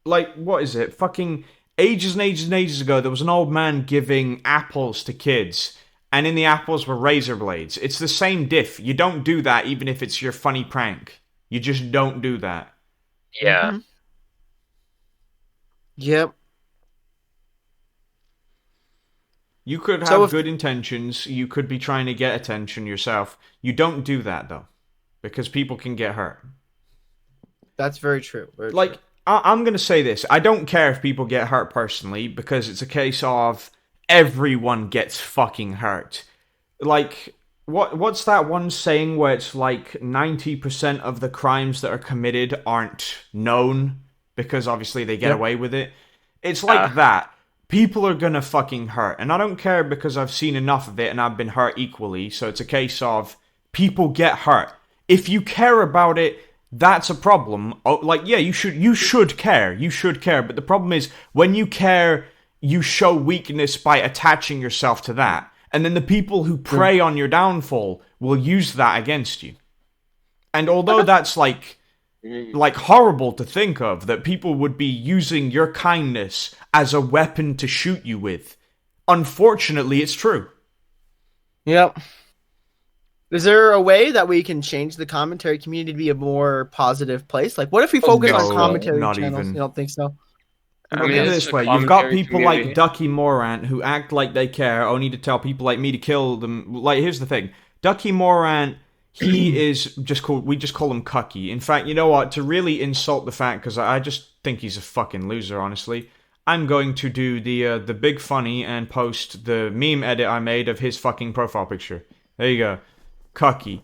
what is it? Fucking... Ages and ages and ages ago, there was an old man giving apples to kids, and in the apples were razor blades. It's the same diff. You don't do that even if it's your funny prank. You just don't do that. Yeah. Yep. You could have good intentions. You could be trying to get attention yourself. You don't do that, though, because people can get hurt. That's very true. I'm going to say this. I don't care if people get hurt personally, because it's a case of everyone gets fucking hurt. Like, what's that one saying where it's like 90% of the crimes that are committed aren't known because obviously they get away with it? It's like that. People are going to fucking hurt. And I don't care because I've seen enough of it and I've been hurt equally. So it's a case of people get hurt. If you care about it, that's a problem. Oh, like, yeah, you should care. You should care. But the problem is, when you care, you show weakness by attaching yourself to that. And then the people who prey on your downfall will use that against you. And although that's like horrible to think of, that people would be using your kindness as a weapon to shoot you with, unfortunately, it's true. Yep. Is there a way that we can change the commentary community to be a more positive place? Like, what if we focus on commentary not channels? even. You don't think so? I Look mean, at it it's this a way. You've got commentary people community. like Ducky Morant who act like they care, only to tell people like me to kill them. Like, here's the thing. Ducky Morant, he is we just call him Cucky. In fact, you know what? To really insult the fact, because I just think he's a fucking loser, honestly, I'm going to do the big funny and post the meme edit I made of his fucking profile picture. There you go. Cucky.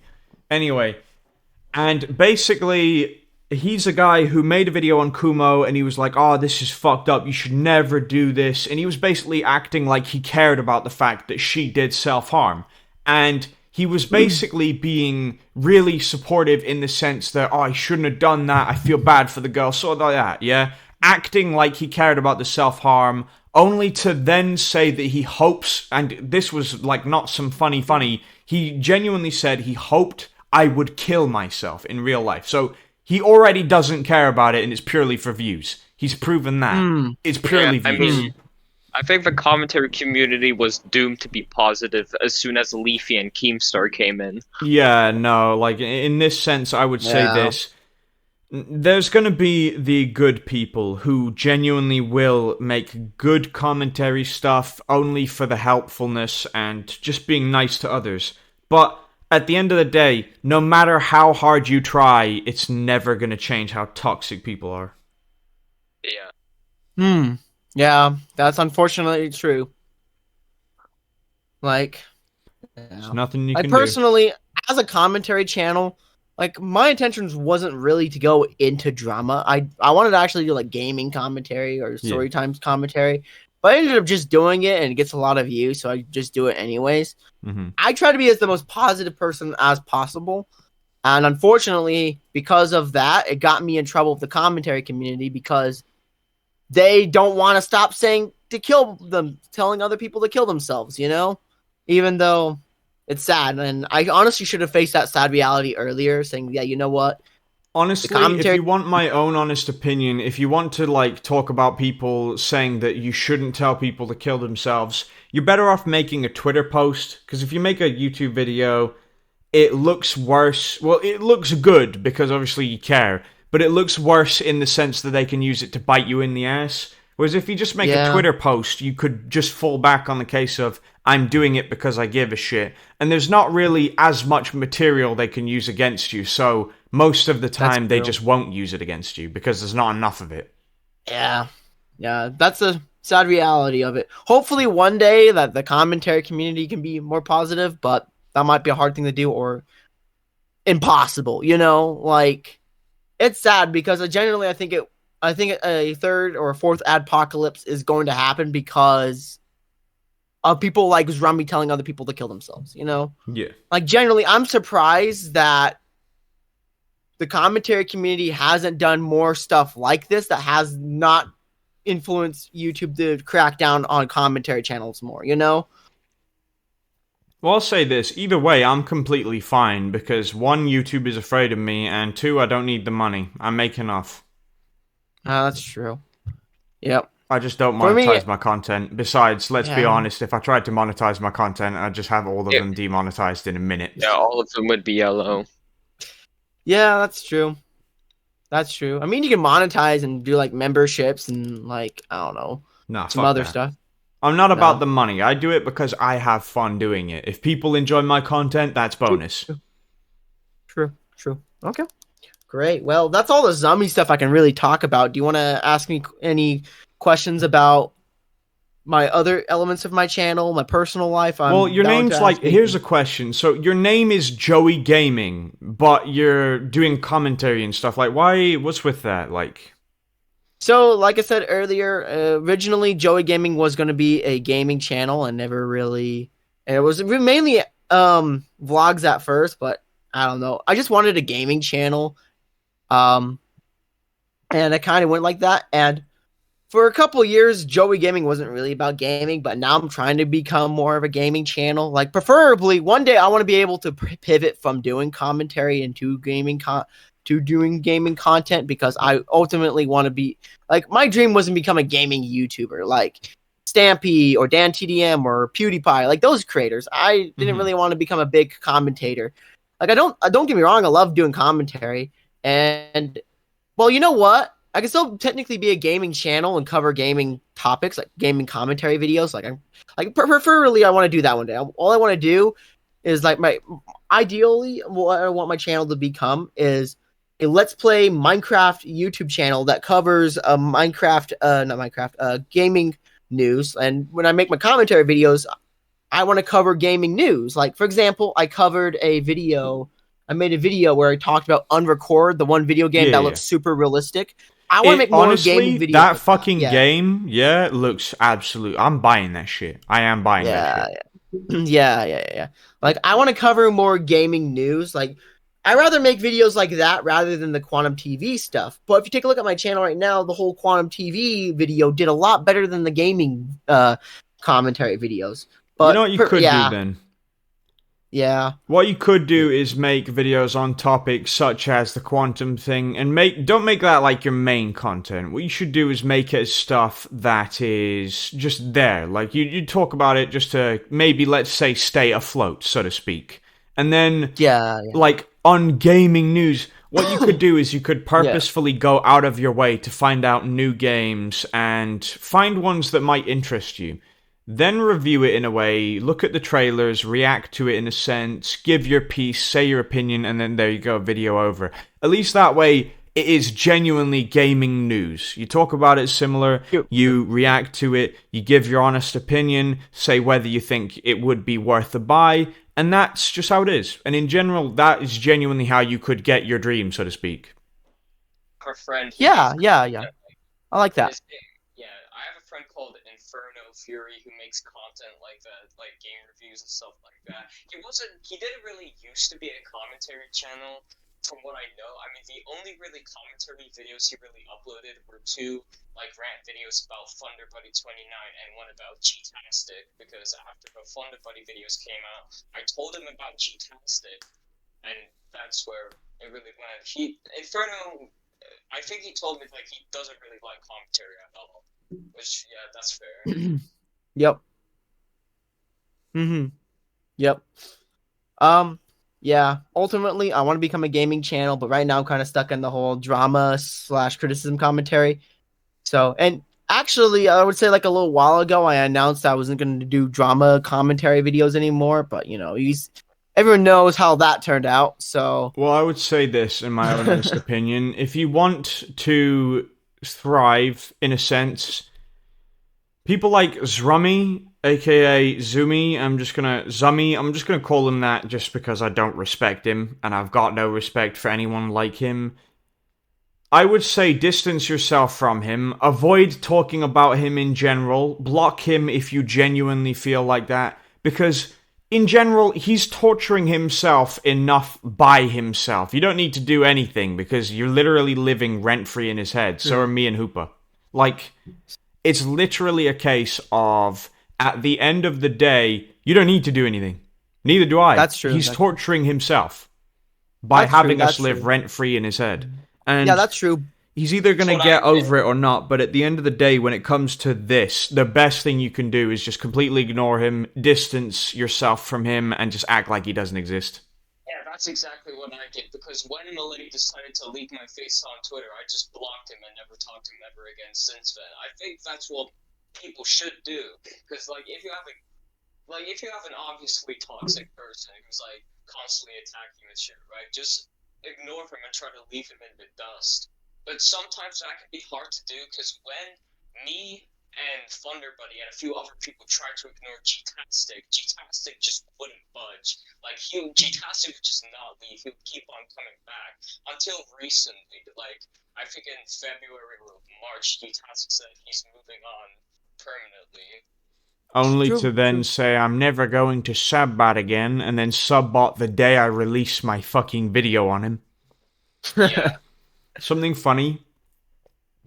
Anyway, and basically, he's a guy who made a video on Kumo, and he was like, oh, this is fucked up, you should never do this, and he was basically acting like he cared about the fact that she did self-harm, and he was basically being really supportive in the sense that, oh, I shouldn't have done that, I feel bad for the girl, sort of like that, yeah? Acting like he cared about the self-harm, only to then say that he hopes, and this was like not some funny, he genuinely said he hoped I would kill myself in real life. So he already doesn't care about it, and it's purely for views. He's proven that. It's purely views. I mean, I think the commentary community was doomed to be positive as soon as Leafy and Keemstar came in. Yeah, no, like, in this sense, I would say this. There's going to be the good people who genuinely will make good commentary stuff only for the helpfulness and just being nice to others. But at the end of the day, no matter how hard you try, it's never going to change how toxic people are. Yeah. Yeah, that's unfortunately true. Like, There's nothing you I can do. personally, as a commentary channel, like, my intentions wasn't really to go into drama. I wanted to actually do like gaming commentary or story times commentary, but I ended up just doing it, and it gets a lot of views, so I just do it anyways. I try to be as the most positive person as possible, and unfortunately, because of that, it got me in trouble with the commentary community because they don't want to stop saying to kill them, telling other people to kill themselves, you know? Even though it's sad, and I honestly should have faced that sad reality earlier, saying, yeah, you know what? Honestly, if you want my own honest opinion, if you want to, like, talk about people saying that you shouldn't tell people to kill themselves, you're better off making a Twitter post, because if you make a YouTube video, it looks worse. Well, it looks good, because obviously you care, but it looks worse in the sense that they can use it to bite you in the ass. Whereas if you just make a Twitter post, you could just fall back on the case of, I'm doing it because I give a shit. And there's not really as much material they can use against you, so most of the time they just won't use it against you because there's not enough of it. Yeah, that's a sad reality of it. Hopefully one day that the commentary community can be more positive, but that might be a hard thing to do or impossible, you know? Like, it's sad because generally I think a third or a fourth adpocalypse is going to happen because of people like Rummy telling other people to kill themselves, you know? Yeah. Like, generally, I'm surprised that the commentary community hasn't done more stuff like this that has not influenced YouTube to crack down on commentary channels more, you know? Well, I'll say this. Either way, I'm completely fine because one, YouTube is afraid of me, and two, I don't need the money. I make enough. That's true. Yep. I just don't monetize my content. Besides, let's be honest, if I tried to monetize my content, I'd just have all of them demonetized in a minute. Yeah, all of them would be yellow. Yeah, that's true. That's true. I mean, you can monetize and do, like, memberships and, like, I don't know, some other stuff. I'm not about the money. I do it because I have fun doing it. If people enjoy my content, that's bonus. True. Okay. Great. Well, that's all the zombie stuff I can really talk about. Do you want to ask me any questions about my other elements of my channel, my personal life? Well, your name's like, here's a question. So your name is Joey Gaming, but you're doing commentary and stuff. Like, why? What's with that? Like, so like I said earlier, originally Joey Gaming was going to be a gaming channel and never really, and it was mainly vlogs at first, but I don't know. I just wanted a gaming channel. And I kind of went like that. And for a couple years, Joey Gaming wasn't really about gaming, but now I'm trying to become more of a gaming channel. Like, preferably, one day I want to be able to pivot from doing commentary into to doing gaming content, because I ultimately want to be, like, my dream was to become a gaming YouTuber, like Stampy or Dan TDM or PewDiePie, like those creators. I didn't really want to become a big commentator. Like, I don't get me wrong, I love doing commentary, and well, you know what? I can still technically be a gaming channel and cover gaming topics, like gaming commentary videos. Preferably I want to do that one day. All I want to do is, like, ideally what I want my channel to become is a Let's Play Minecraft YouTube channel that covers gaming news. And when I make my commentary videos, I want to cover gaming news. Like, for example, I made a video where I talked about Unrecord, the one video game that looks super realistic. I want to make more gaming videos. That fucking game, looks absolute. I'm buying that shit. I am buying that shit. Yeah. Like, I want to cover more gaming news. Like, I'd rather make videos like that rather than the Quantum TV stuff. But if you take a look at my channel right now, the whole Quantum TV video did a lot better than the gaming commentary videos. But you know what you could do then? Yeah. What you could do is make videos on topics such as the quantum thing, and don't make that like your main content. What you should do is make it stuff that is just there. Like, you talk about it just to maybe, let's say, stay afloat, so to speak. And then, like, on gaming news, what you could do is you could purposefully go out of your way to find out new games and find ones that might interest you. Then review it in a way, look at the trailers, react to it in a sense, give your piece, say your opinion, and then there you go, video over. At least that way, it is genuinely gaming news. You talk about it similar, you react to it, you give your honest opinion, say whether you think it would be worth a buy, and that's just how it is. And in general, that is genuinely how you could get your dream, so to speak. Our friend. Yeah. I like that. I have a friend called Inferno Fury who makes content like that, like game reviews and stuff like that. He didn't really used to be a commentary channel, from what I know. I mean, the only really commentary videos he really uploaded were two, like, rant videos about Thunder Buddy 29 and one about G-Tastic, because after the Thunder Buddy videos came out, I told him about G-Tastic, and that's where it really went. Inferno, I think he told me, like, he doesn't really like commentary at all. Which, that's fair. Yep. Yeah. Ultimately, I want to become a gaming channel, but right now I'm kind of stuck in the whole drama / criticism commentary. So, and actually, I would say, like, a little while ago, I announced I wasn't going to do drama commentary videos anymore, but, you know, everyone knows how that turned out, so... Well, I would say this, in my honest opinion. If you want to thrive, in a sense, people like Zrummy, aka Zumi, I'm just gonna call him that just because I don't respect him, and I've got no respect for anyone like him. I would say distance yourself from him, avoid talking about him in general, block him if you genuinely feel like that, because in general, he's torturing himself enough by himself. You don't need to do anything, because you're literally living rent-free in his head. So are me and Hooper. Like, it's literally a case of, at the end of the day, you don't need to do anything. Neither do I. That's true. He's torturing himself by having us live rent-free in his head. And yeah, that's true. He's either going to get over it or not, but at the end of the day, when it comes to this, the best thing you can do is just completely ignore him, distance yourself from him, and just act like he doesn't exist. Yeah, that's exactly what I did, because when Milady decided to leak my face on Twitter, I just blocked him and never talked to him ever again since then. I think that's what people should do, because, like, if you have an obviously toxic person who's, like, constantly attacking and shit, right, just ignore him and try to leave him in the dust. But sometimes that can be hard to do, because when me and Thunder Buddy and a few other people tried to ignore G-Tastic just wouldn't budge. Like, G-Tastic would just not leave. He would keep on coming back. Until recently, like, I think in February or March, G-Tastic said he's moving on permanently. Only to then say, I'm never going to subbot again, and then subbot the day I release my fucking video on him. Yeah. something funny.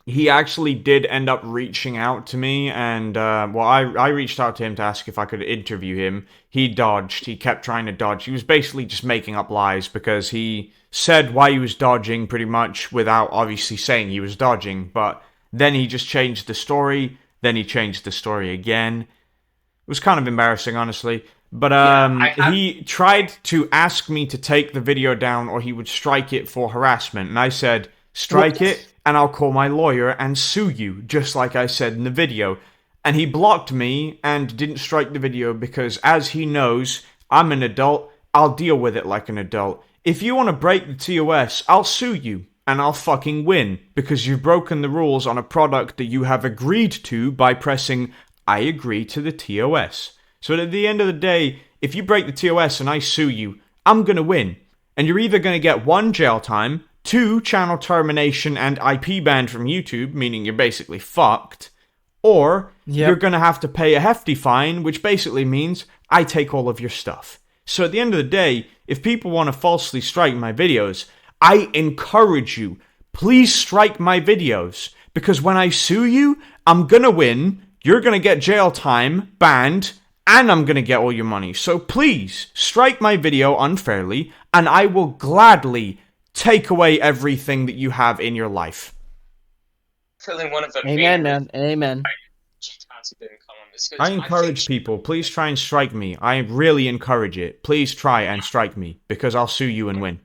He actually did end up reaching out to me, and I reached out to him to ask if I could interview him. He dodged. He kept trying to dodge. He was basically just making up lies because he said why he was dodging pretty much without obviously saying he was dodging, but then he just changed the story, then he changed the story again. It was kind of embarrassing, honestly. But he tried to ask me to take the video down or he would strike it for harassment, and I said, strike it, and I'll call my lawyer and sue you, just like I said in the video. And he blocked me and didn't strike the video because, as he knows, I'm an adult, I'll deal with it like an adult. If you want to break the TOS, I'll sue you, and I'll fucking win, because you've broken the rules on a product that you have agreed to by pressing, I agree to the TOS. So at the end of the day, if you break the TOS and I sue you, I'm gonna win. And you're either gonna get 1, jail time, 2, channel termination and IP ban from YouTube, meaning you're basically fucked, or you're gonna have to pay a hefty fine, which basically means I take all of your stuff. So at the end of the day, if people want to falsely strike my videos, I encourage you, please strike my videos, because when I sue you, I'm gonna win, you're gonna get jail time, banned, and I'm gonna get all your money. So please, strike my video unfairly, and I will gladly take away everything that you have in your life. Really one of the Amen, man. Amen. I encourage people, please try and strike me. I really encourage it. Please try and strike me, because I'll sue you and win.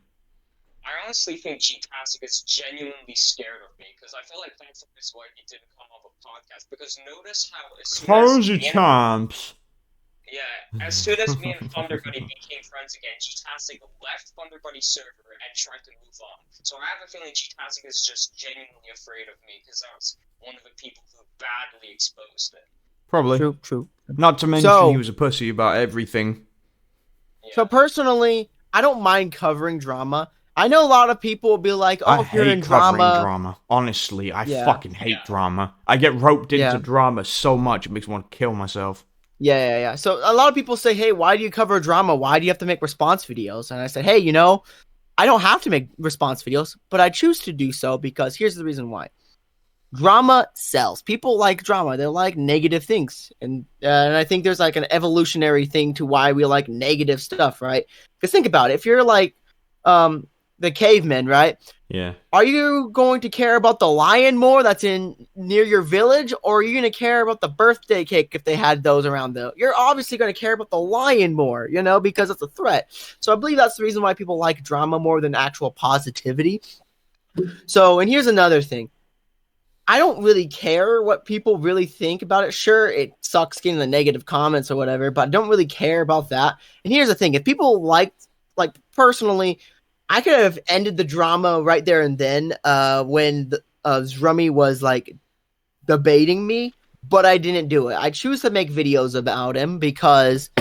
I honestly think G-Tastic is genuinely scared of me, because I feel like that's why he didn't come off a podcast, because notice how as soon as champs. Yeah, as soon as me and Thunderbuddy became friends again, G-Tastic left Thunderbuddy's server and tried to move on. So I have a feeling G-Tastic is just genuinely afraid of me, because I was one of the people who badly exposed it. Probably. True. Not to mention he was a pussy about everything. Yeah. So personally, I don't mind covering drama. I know a lot of people will be like, "Oh, if you're in drama." Honestly, I fucking hate drama. I get roped into drama so much it makes me want to kill myself. Yeah. So a lot of people say, "Hey, why do you cover drama? Why do you have to make response videos?" And I said, "Hey, I don't have to make response videos, but I choose to do so because here's the reason why. Drama sells. People like drama. They like negative things. And I think there's like an evolutionary thing to why we like negative stuff, right? Because think about it. If you're like the cavemen, right? Yeah. Are you going to care about the lion more that's near your village, or are you going to care about the birthday cake if they had those around though? You're obviously going to care about the lion more, because it's a threat. So I believe that's the reason why people like drama more than actual positivity. So, and here's another thing. I don't really care what people really think about it. Sure, it sucks getting the negative comments or whatever, but I don't really care about that. And here's the thing. If people personally, I could have ended the drama right there and then when Zrummy was like debating me, but I didn't do it. I choose to make videos about him because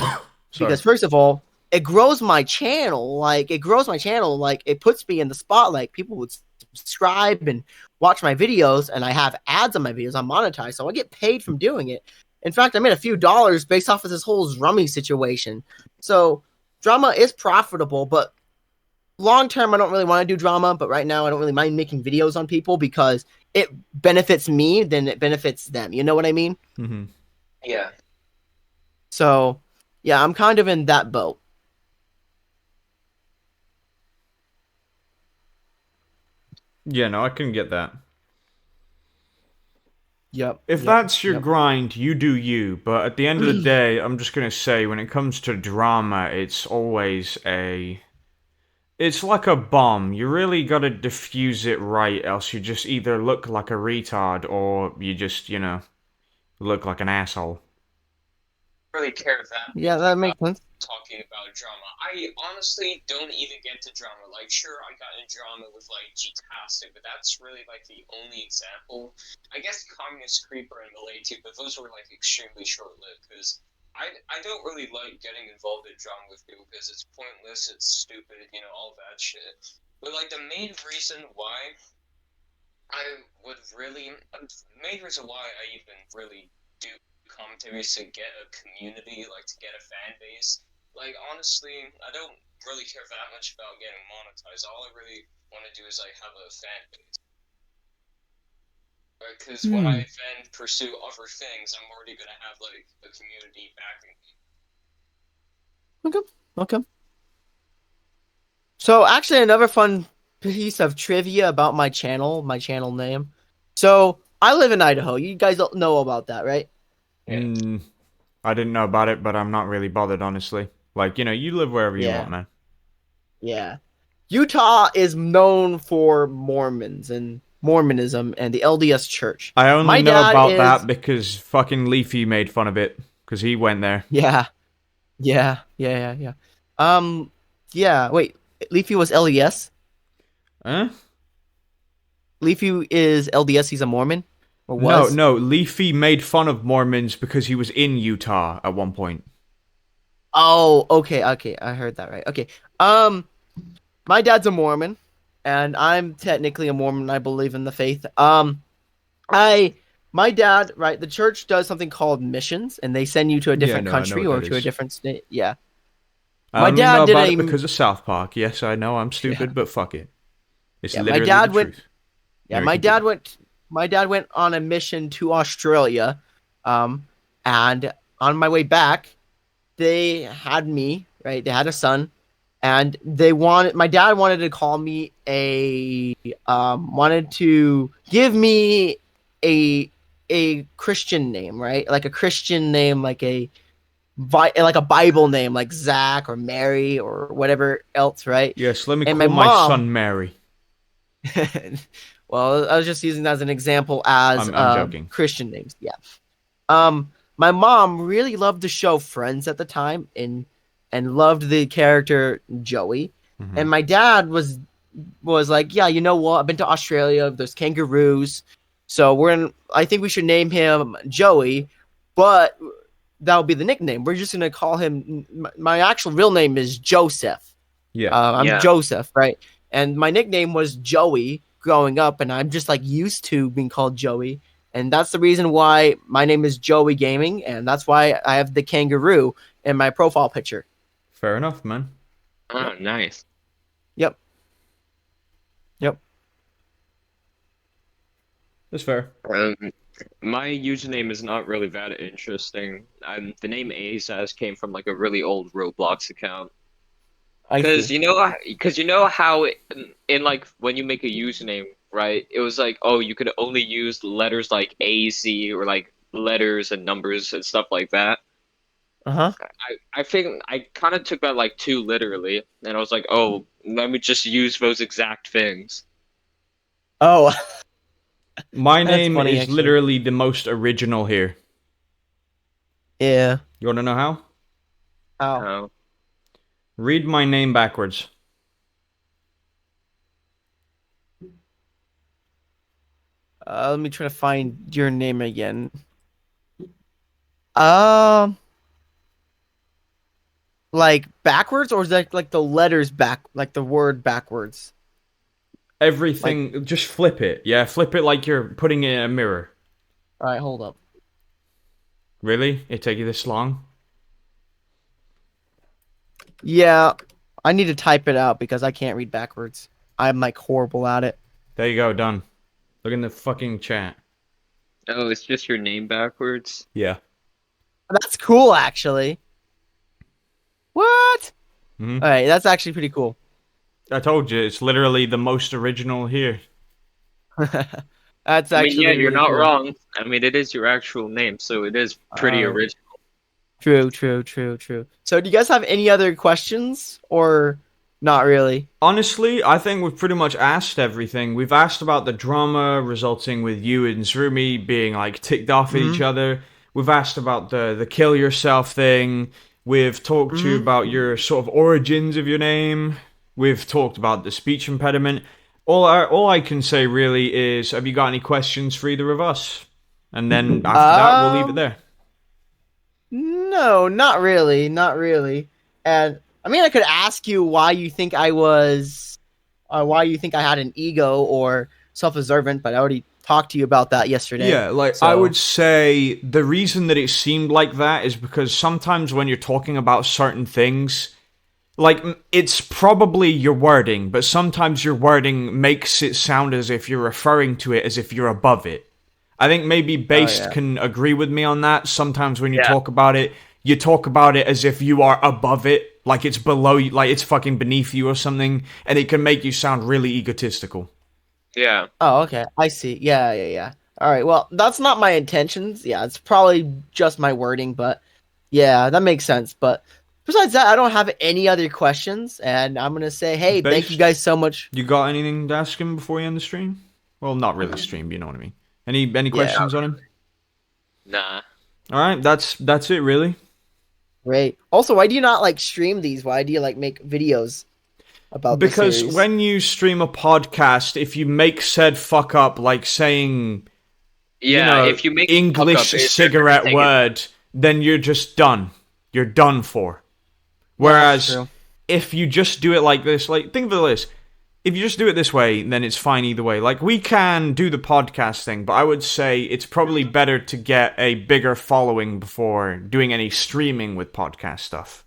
first of all, it grows my channel. It puts me in the spotlight. People would subscribe and watch my videos, and I have ads on my videos. I'm monetized, so I get paid from doing it. In fact, I made a few dollars based off of this whole Zrummy situation. So drama is profitable, but long term, I don't really want to do drama, but right now I don't really mind making videos on people because it benefits me, then it benefits them. You know what I mean? Mm-hmm. Yeah. So, yeah, I'm kind of in that boat. Yeah, no, I can get that. Yep. If that's your grind, you do you. But at the end of the day, I'm just going to say, when it comes to drama, it's always it's like a bomb. You really got to diffuse it right, else you just either look like a retard or you just, look like an asshole. Really care that. Yeah, that makes sense. Talking about drama, I honestly don't even get to drama. Like, sure, I got in drama with like G-Tastic, but that's really like the only example. I guess Communist Creeper and Malay too, but those were like extremely short-lived because I don't really like getting involved in drama with people because it's pointless, it's stupid, all that shit. But like the main reason why I even really do commentaries to get a community, like to get a fan base. Like, honestly, I don't really care that much about getting monetized. All I really want to do is like have a fan base. Because when I then pursue other things, I'm already gonna have like a community backing me. Okay. So actually, another fun piece of trivia about my channel name. So I live in Idaho. You guys don't know about that, right? Yeah. I didn't know about it, but I'm not really bothered, honestly. Like, you live wherever you want, man. Yeah. Utah is known for Mormons and Mormonism and the LDS Church. I only My know dad about is... that because fucking Leafy made fun of it, because he went there. Yeah. Wait, Leafy was LDS? Huh? Leafy is LDS, he's a Mormon? Or was? No, Leafy made fun of Mormons because he was in Utah at one point. Oh, okay, I heard that right. Okay. My dad's a Mormon, and I'm technically a Mormon. I believe in the faith. My dad, right, the church does something called missions, and they send you to a different country or to a different state. Yeah. I only know about it because of South Park. Yes, I know I'm stupid, but fuck it. It's literally the truth. Yeah, my dad went on a mission to Australia, and on my way back, they had me, right? They had a son, and my dad wanted to call me wanted to give me a Christian name, right? Like a Christian name, like a Bible name, like Zach or Mary or whatever else, right? Yes, let me call my son Mary. Well, I was just using that as an example as I'm joking. Christian names. Yeah. My mom really loved the show Friends at the time and loved the character Joey. Mm-hmm. And my dad was like, yeah, you know what? I've been to Australia. There's kangaroos. So I think we should name him Joey, but that'll be the nickname. We're just going to call him, my actual real name is Joseph. Yeah. I'm Joseph, right? And my nickname was Joey growing up, and I'm just like used to being called Joey. And that's the reason why my name is Joey Gaming, and that's why I have the kangaroo in my profile picture. Fair enough, man. Oh, nice. Yep. That's fair. My username is not really that interesting. The name Azaz came from like a really old Roblox account. Because you know how in like when you make a username, right? It was like, oh, you could only use letters like A, Z, or like letters and numbers and stuff like that. Uh-huh. I think I kind of took that like too literally, and I was like, oh, let me just use those exact things. Oh. My name is literally the most original here. Yeah. You want to know how? How? Read my name backwards. Let me try to find your name again. Like backwards, or is that like the letters back, like the word backwards? Everything, just flip it. Yeah, flip it like you're putting it in a mirror. All right, hold up. Really? It take you this long? Yeah, I need to type it out because I can't read backwards. I'm like horrible at it. There you go, done. Look in the fucking chat. Oh, it's just your name backwards? Yeah. That's cool, actually. What? Mm-hmm. All right, that's actually pretty cool. I told you, it's literally the most original here. That's actually yeah, you're really not cool. wrong. I mean, it is your actual name, so it is pretty original. True. So do you guys have any other questions, or not really? Honestly, I think we've pretty much asked everything. We've asked about the drama resulting with you and Zrumi being like ticked off at each other. We've asked about the kill yourself thing. We've talked to you about your sort of origins of your name. We've talked about the speech impediment. All I can say really is, have you got any questions for either of us? And then after that, we'll leave it there. No, not really. And I mean, I could ask you why you think I had an ego or self-observant, but I already talked to you about that yesterday. Yeah, I would say the reason that it seemed like that is because sometimes when you're talking about certain things, like, it's probably your wording, but sometimes your wording makes it sound as if you're referring to it as if you're above it. I think maybe Based can agree with me on that. Sometimes when you talk about it, you talk about it as if you are above it, like it's below you, like it's fucking beneath you or something, and it can make you sound really egotistical. Yeah. Oh, okay. I see. Yeah. All right. Well, that's not my intentions. Yeah, it's probably just my wording, but yeah, that makes sense. But besides that, I don't have any other questions, and I'm gonna say, hey, thank you guys so much. You got anything to ask him before you end the stream? Well, not really stream, you know what I mean. Any questions on him? Nah. All right, that's it really. Great. Also, why do you not like stream these? Why do you like make videos about this Because series? when you stream a podcast, if you make said fuck up, like saying, if you make English cigarette word, then you're just done. You're done for. Whereas if you just do it like this, like think of it this. If you just do it this way, then it's fine either way. Like, we can do the podcast thing, but I would say it's probably better to get a bigger following before doing any streaming with podcast stuff.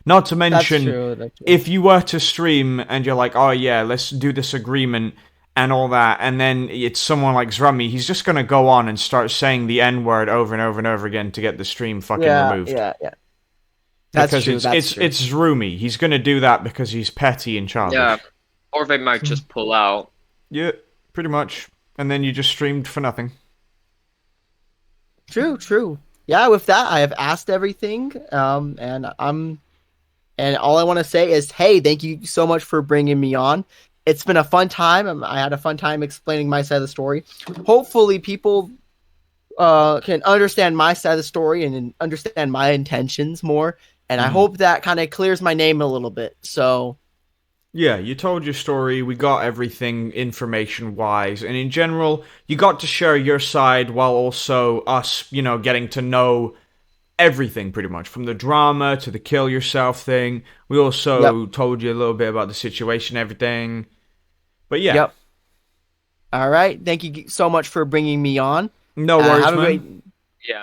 Not to mention, That's true. if you were to stream and you're like, oh yeah, let's do this agreement and all that, and then it's someone like Zrummy, he's just going to go on and start saying the N-word over and over and over again to get the stream fucking removed. Yeah. That's because true. It's Zrummy. He's going to do that because he's petty and childish. Yeah. Or they might just pull out. Yeah, pretty much. And then you just streamed for nothing. True. Yeah, with that, I have asked everything. And all I want to say is, hey, thank you so much for bringing me on. It's been a fun time. I had a fun time explaining my side of the story. Hopefully, people can understand my side of the story and understand my intentions more. And I hope that kind of clears my name a little bit. So. Yeah, you told your story, we got everything information-wise, and in general, you got to share your side while also us, getting to know everything pretty much, from the drama to the kill yourself thing. We also told you a little bit about the situation, everything. But yeah. Yep. All right, thank you so much for bringing me on. No worries, man.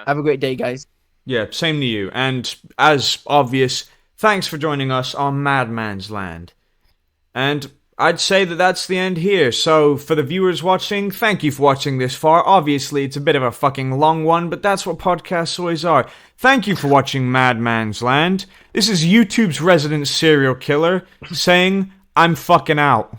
Have a great day, guys. Yeah, same to you. And as obvious, thanks for joining us on Madman's Land. And I'd say that that's the end here. So, for the viewers watching, thank you for watching this far. Obviously, it's a bit of a fucking long one, but that's what podcasts always are. Thank you for watching Madman's Land. This is YouTube's resident serial killer saying, I'm fucking out.